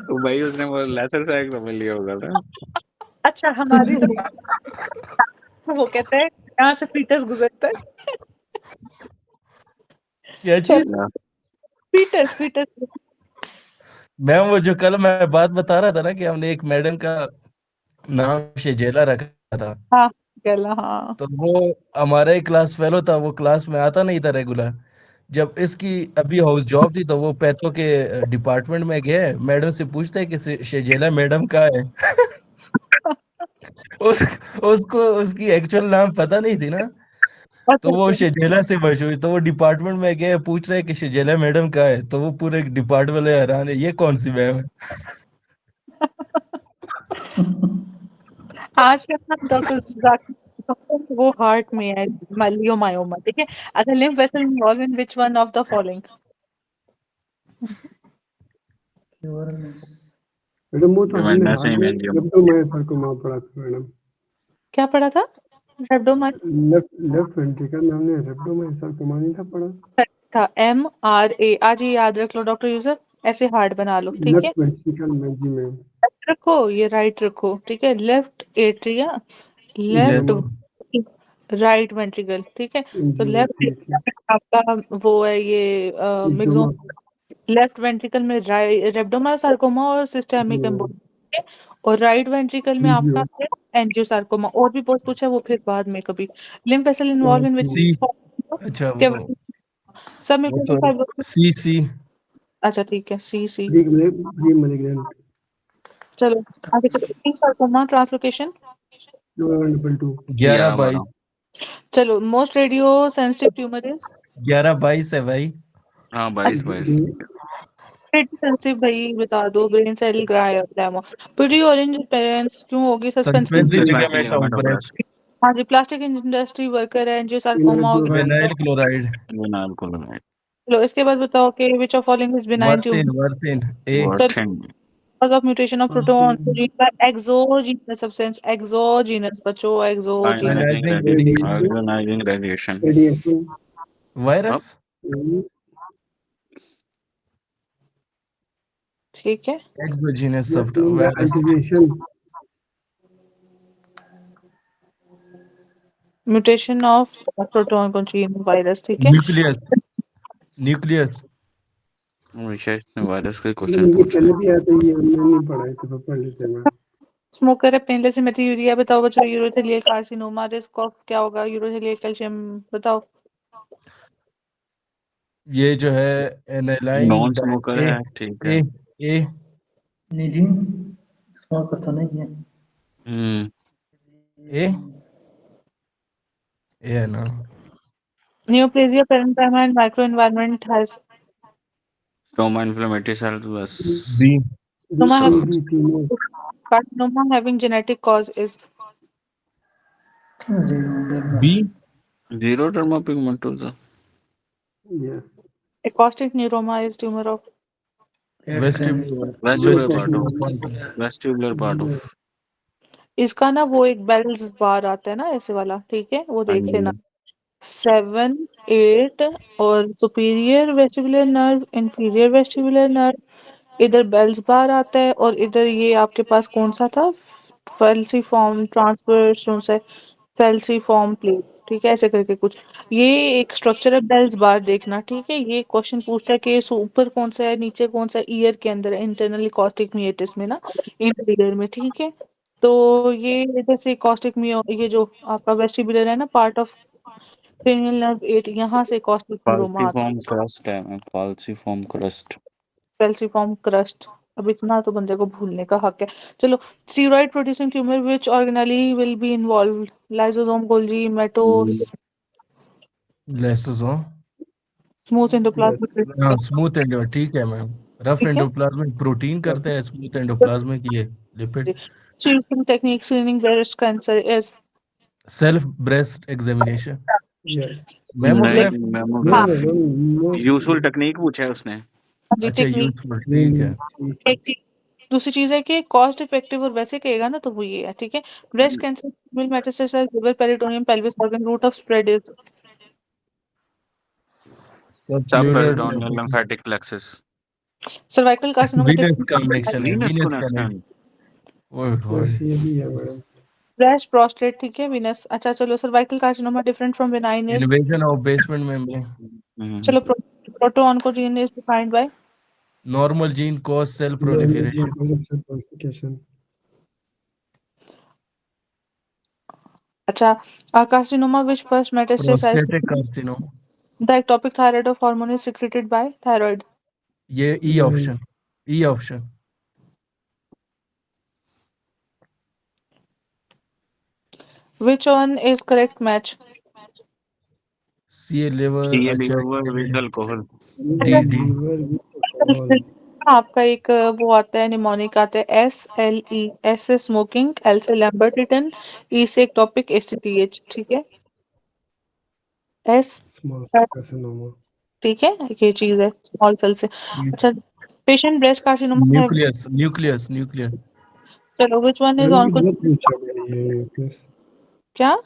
तो भाई उसने वो लेसर साइड समझ लिया होगा ना। अच्छा, हमारी तो वो कहते हैं यहाँ से फीटस गुजरता है। क्या चीज? फीटस मैम वो जो कल मैं बात बता रहा था ना कि हमने एक मैडम का नाम शेजेला रखा था, हाँ, गला, हाँ। तो वो हमारा ही क्लास फेलो था, वो क्लास में आता नहीं था रेगुलर। जब इसकी अभी हाउस जॉब थी तो वो पैथो के डिपार्टमेंट में गए, मैडम से पूछते हैं कि शेजेला मैडम कहाँ है। उस उसको उसकी एक्चुअल नाम पता नहीं थी ना, तो अच्छा, वो शेजेला से मशहूर, तो वो डिपार्टमेंट में गए, पूछ रहे हैं कि शेजेला मैडम कहाँ है, तो वो पूरे डिपार्टमेंट वाले हैरान है, ये कौन सी मैम है। आज से अपना डॉक्टर वो हार्ट में है, लियोमायोमा, ठीक है। अच्छा, lymph vessel involve in which one of the following? Madam वो तो हमने Tremendous हार्ट में hemangioma. रेप्टोमायोसार्कोमा पढ़ा था मैडम। क्या पढ़ा था? रेब्डोमा लेफ्ट वेंट्रिकल में हमने रेप्टोमायोसार्कोमा नहीं था पढ़ा। था, MRA। आज ये याद रख लो डॉक्टर यूजर, ऐसे हार्ट बना लो, ठीक है। लेफ्ट वेंट्रिकल में जी मैम। लेफ्ट रखो, ये राइट रखो, ठीक है। लेफ्ट एट्रिया, लेफ्ट जी राइट वेंट्रिकल, ठीक है। तो जी लेफ्ट ठीक है। आपका वो है ये मिक्सोम। लेफ्ट वेंट्रिकल में रेब्डोमायोसार्कोमा और सिस्टेमिक एम्बोलिज्म, और राइट वेंट्रिकल में आपका है एंजियोसार्कोमा। और भी बहुत कुछ है, वो फिर बाद में कभी। लिम्फ वेसल इन्वॉल्व इन विच, सी, अच्छा वो सब में तो फाइब्रोसिस। सी। अच्छा, ठीक है, सी। प्री मैलिग्नेंट चलो आगे चलो, सार्कोमा ट्रांसलोकेशन। 11/22 चलो, most radio sensitive tumour is 11/22 है भाई। हाँ 22 रेडियो सेंसिटिव, भाई बता दो। Brain cell glioma, pre orange parents क्यों होगी? Suspensory suspensory Suspensory ligament of ligament of breast, breast. हाँ जी। प्लास्टिक इंडस्ट्री वर्कर है, एंजियोसार्कोमा हो गया। Vinyl chloride, Renal colonite. चलो, इसके बाद बताओ कि which of following is benign tumour? Warthin A, Warthin. Cause of mutation of proton to gene by exogenous substance, exogenous बच्चों, exogenous। Ionizing Ionizing radiation. radiation, Ionizing radiation. Radiation virus, ठीक है। Exogenous virus, alteration mutation of proton को gene virus, ठीक है। Nucleus. शायद इसने virus का question ये पूछा पहले है। भी आता है, ये हमने नहीं पढ़ा है तो पढ़ लेते हैं मैम। स्मोकर है, पेनलेस यूरिया। बताओ बच्चों, यूरोथेलियल कार्सिनोमा रिस्क ऑफ क्या होगा? यूरोथेलियल कैल्शियम बताओ। ये जो है एनालाइन नॉन स्मोकर है, ठीक है। ए ए नीडिंग स्मोकर तो नहीं है। ए है ना। Neoplasia parenchyma and micro environment has Stoma inflammatory cells bus. B, carcinoma having genetic cause is B, Zero dermapigmentosa. Yes acoustic neuroma is tumor of Vestibular part of. Vestibular part of. इसका ना वो एक bells बार आता है ना ऐसे वाला, ठीक है, वो देख लेना। 7, 8 और superior vestibular nerve, inferior vestibular nerve, इधर बेल्स बार आता है, और इधर ये आपके पास कौन सा था? फैल्सीफॉर्म ट्रांसवर्स है, फेल्सीफॉर्म प्लेट, ठीक है, ऐसे करके कुछ। ये एक स्ट्रक्चर है, बेल्स बार देखना, ठीक है। ये क्वेश्चन पूछता है कि ऊपर कौन सा है, नीचे कौन सा है, ईयर के अंदर है, इंटरनली कॉस्टिक मिएटिस में ना, इंटीरियर में, ठीक है। तो ये जैसे कॉस्टिक मियो, ये जो आपका वेस्टिबुलर है ना, पार्ट ऑफ क्रेनियल नर्व 8, यहाँ से कॉस्टिक न्यूरोमा आता है। फाल्सिफॉर्म क्रस्ट है मैम, फाल्सिफॉर्म क्रस्ट। फेल्सीफॉर्म क्रस्ट, अब इतना तो बंदे को भूलने का हक है। चलो, steroid producing tumour which organelle will be involved, lysosome, Golgi, मेटो, लाइसोसोम, स्मूथ Yes. एंडोप्लाज्मिक, हाँ स्मूथ एंडो, ठीक है मैम। रफ ठीक है एंडोप्लाज्मिक प्रोटीन करता है, स्मूथ एंडोप्लाज्मिक ये lipid. Screening technique, screening breast cancer is self breast examination Yes. Ma'am होता है। नहीं मैम, No, हाँ no, no. यूजुअल टेक्निक पूछा है उसने। जी, अच्छा टेक्निक। यूजफुल, नहीं ठीक है। नहीं ठीक है। एक चीज, दूसरी चीज है कि कॉस्ट इफेक्टिव और वैसे कहेगा ना तो वो ये है, ठीक है। Breast cancer, will metastasise, liver, peritoneum, pelvis organ, route of spread is sub pleural peritoneal lymphatic plexus. Cervical carcinoma, venous connection है, वीनस वीनस कनेक्शन। कनेक्शन। ओए होए, बस ये भी है मैडम। ब्रेस्ट, प्रोस्टेट, ठीक है, विनस। अच्छा चलो, cervical carcinoma different from benign is, invasion of basement membrane, चलो, protooncogene is defined by, normal gene cause cell proliferation, Qualification. अच्छा, carcinoma which first metastasized, prostatic carcinoma, the ectopic thyroid of hormone is secreted by thyroid, ये E Yes. Option, E option. which one is correct match? C liver, ये अच्छा liver with alcohol. अच्छा, D Liver with alcohol. आपका एक वो आता है, mnemonic आता है, SLE, S से स्मोकिंग, L से लैम्बर्टिटन, E से ectopic, ACTH, ठीक है, S, Small cell carcinoma. ठीक है, ये चीज है स्मॉल सेल से। अच्छा, पेशेंट ब्रेस्ट कार्सिनोमा है, न्यूक्लियस, न्यूक्लियस, न्यूक्लियस। चलो, which one is मैडम ये onco, बहुत पूछा गया है ये न्यूक्लियस। क्या,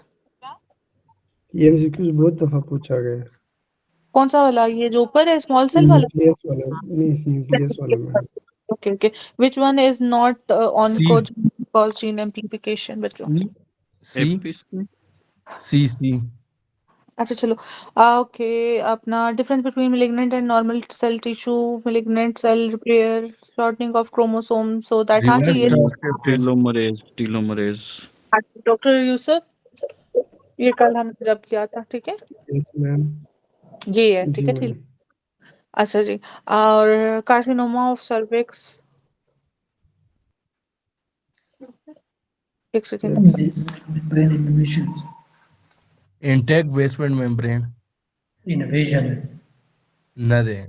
ये एमसीक्यूज बहुत दफा पूछा गया है। कौन सा वाला, ये जो ऊपर है स्मॉल सेल वाला? न्यूक्लियस वाला नहीं, न्यूक्लियस वाला madam. Okay, okay. Which one is not सी, oncogene cause gene amplification, बच्चों? सी, एपिस सी। अच्छा चलो, ओके, अपना difference between malignant and normal cell tissue, malignant cell repair, shortening of chromosome, so that, हाँ जी, रिवर्स ये ट्रांसक्रिप्टेशन, टीलोमरेज। डॉक्टर यूसुफ, ये कल हमने जब किया था, ठीक है, यस मैम। ये है, जी ठीक है, ठीक। मैम। अच्छा जी, और कार्सिनोमा ऑफ सर्विक्स, एक second, Brain invasion. Intact basement membrane, Invasion. Nothing,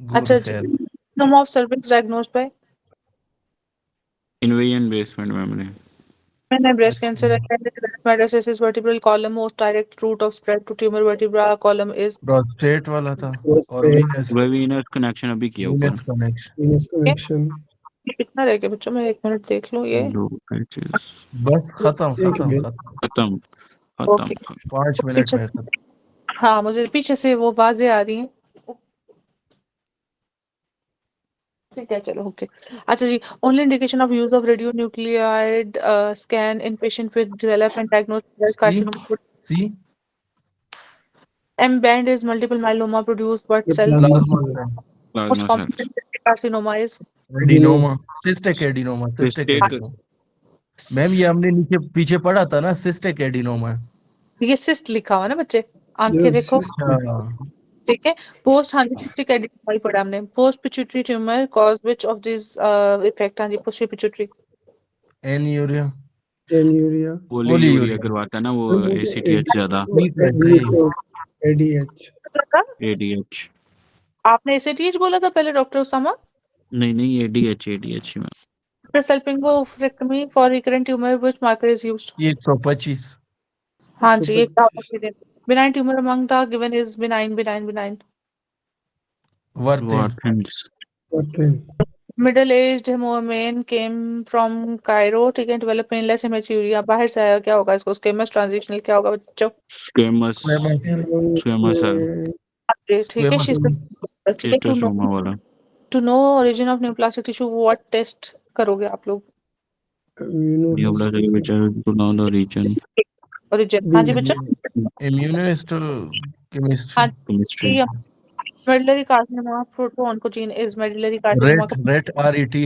good अच्छा जी, खैर। Carcinoma of cervix diagnosed by, invasion basement membrane. मैंने ब्रेस्ट कैंसर है, metastasis, vertebral column, most direct route of spread to tumour vertebra column is, prostate वाला था और prostate, Venus, venous connection अभी किया ऊपर। Venus connection. Venus connection. कितना रह गया बच्चों, मैं एक मिनट देख लूं ये, दो पैचेस। बस खत्म एक खत्म मिनट। खत्म, खत्म ओके, खत्म। 5 मिनट पीछे, में खत्म। हाँ मुझे पीछे से वो आवाजें आ रही हैं, ठीक है चलो, ओके। अच्छा जी, only indication of use of radio nuclide scan in patient with development diagnosed C, carcinoma, C M band is multiple myeloma produced what ये cells, plasma plasma cell, most plasma common cells. carcinoma is, adenoma, cystic adenoma, cystic cystic adenoma. Ma'am ये हमने नीचे पीछे पढ़ा था ना, cystic adenoma. ये cyst लिखा हुआ ना बच्चे, आंखें ये देखो, अच्छा, ठीक है। पोस्ट, हाँ जी, सिस्टिक एडिनोमा ही पढ़ा हमने। Post pituitary tumour cause which of this effect, हाँ जी, post pituitary, anuria, anuria. Polyuria करवाता है ना वो, एसीटीएच ज्यादा, एडीएच। एडीएच। आपने एसीटीएच बोला था पहले डॉक्टर उसामा, नहीं एडीएच में। फिर सल्पिंगोफ्रेक्टमी for recurrent tumour which marker is used, 125 हाँ जी, एक benign tumor among the given is benign. वर्थिंग, Middle-aged man came from Cairo, ठीक है, develop painless hematuria, बाहर से आया, क्या होगा इसको, स्केमस ट्रांजिशनल, क्या होगा बच्चों, स्क्वेमस स्क्वेमस है, जी, ठीक है, Squamous. ठीक है, टू नो, टेस्टोस्टोमा वाला। To know origin of neoplastic tissue what test करोगे आप लोग? Neoplastic to know the region. Origin, हाँ जी बच्चा। Immunohistochemistry. हाँ Chemistry. जी, medullary carcinoma protooncogene is medullary carcinoma RET RET.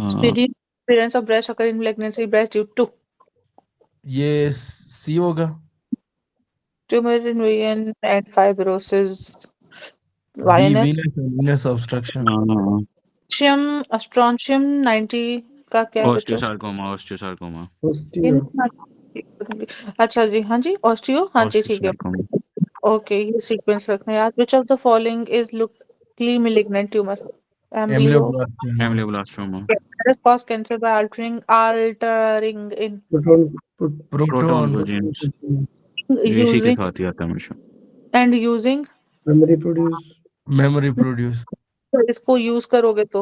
Uh, appearance of breast occur in malignancy breast due to ये C होगा. tumor invasion and fibrosis, D lioness, venous obstruction. strontium 90 का क्या है बच्चों? Osteosarcoma. Osteo. अच्छा जी, हाँ जी, osteo, हाँ जी ठीक है। Osteosarcoma. ओके, ये सीक्वेंस रखना है याद। विच of the following is locally malignant tumor? Amblyoplasty. Amblyblastoma. Virus cause cancer by altering in Proton. Protooncogenes. ये इसी के using साथ ही आता है हमेशा. and using। Memory produce. तो इसको यूज करोगे तो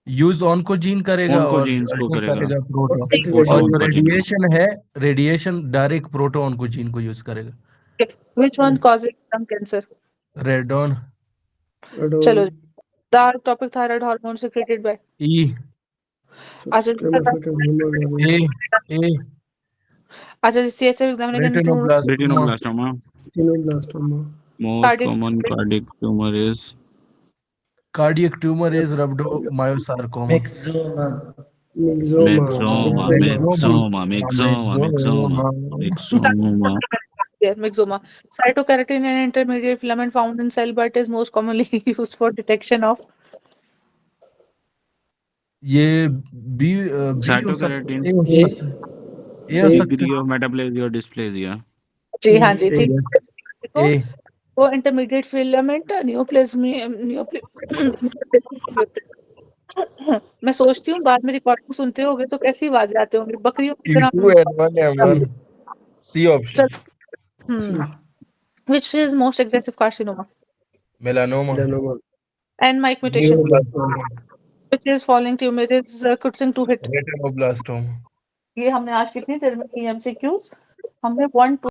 यूज ऑनकोजीन करेगा और Oncogenes को करेगा. प्रोटो. और Protooncogenes. रेडिएशन है, रेडिएशन डायरेक्ट प्रोटो ऑनकोजीन को यूज करेगा. which one causes lung cancer? Radon. चलो, the topic thyroid hormone secreted by E. अच्छा ए. अच्छा CSF examination to Retinoblastoma. Most Cardiac- common cardiac tumor is Cardiac tumor is rhabdomyosarcoma. Myxoma. myxoma. myxoma. Cytokeratin, an intermediate filament found in cell but is most commonly used for detection of ये B. Cytokeratin. ये हो सकता Degree of metaplasia or dysplasia. जी हाँ जी ठीक है। है. वो इंटरमीडिएट फिलामेंट नियोप्लाज्मी मैं सोचती हूँ बाद में रिकॉर्डिंग सुनते होगे तो कैसी आवाजें आते होंगे बकरियों की तरह। C option. Which is most aggressive carcinoma? Melanoma. And Mike mutation. Which is following tumor is Kutzing 2 hit. Retinoblastoma. ये हमने आज कितनी देर में की MCQs? हमने 1 2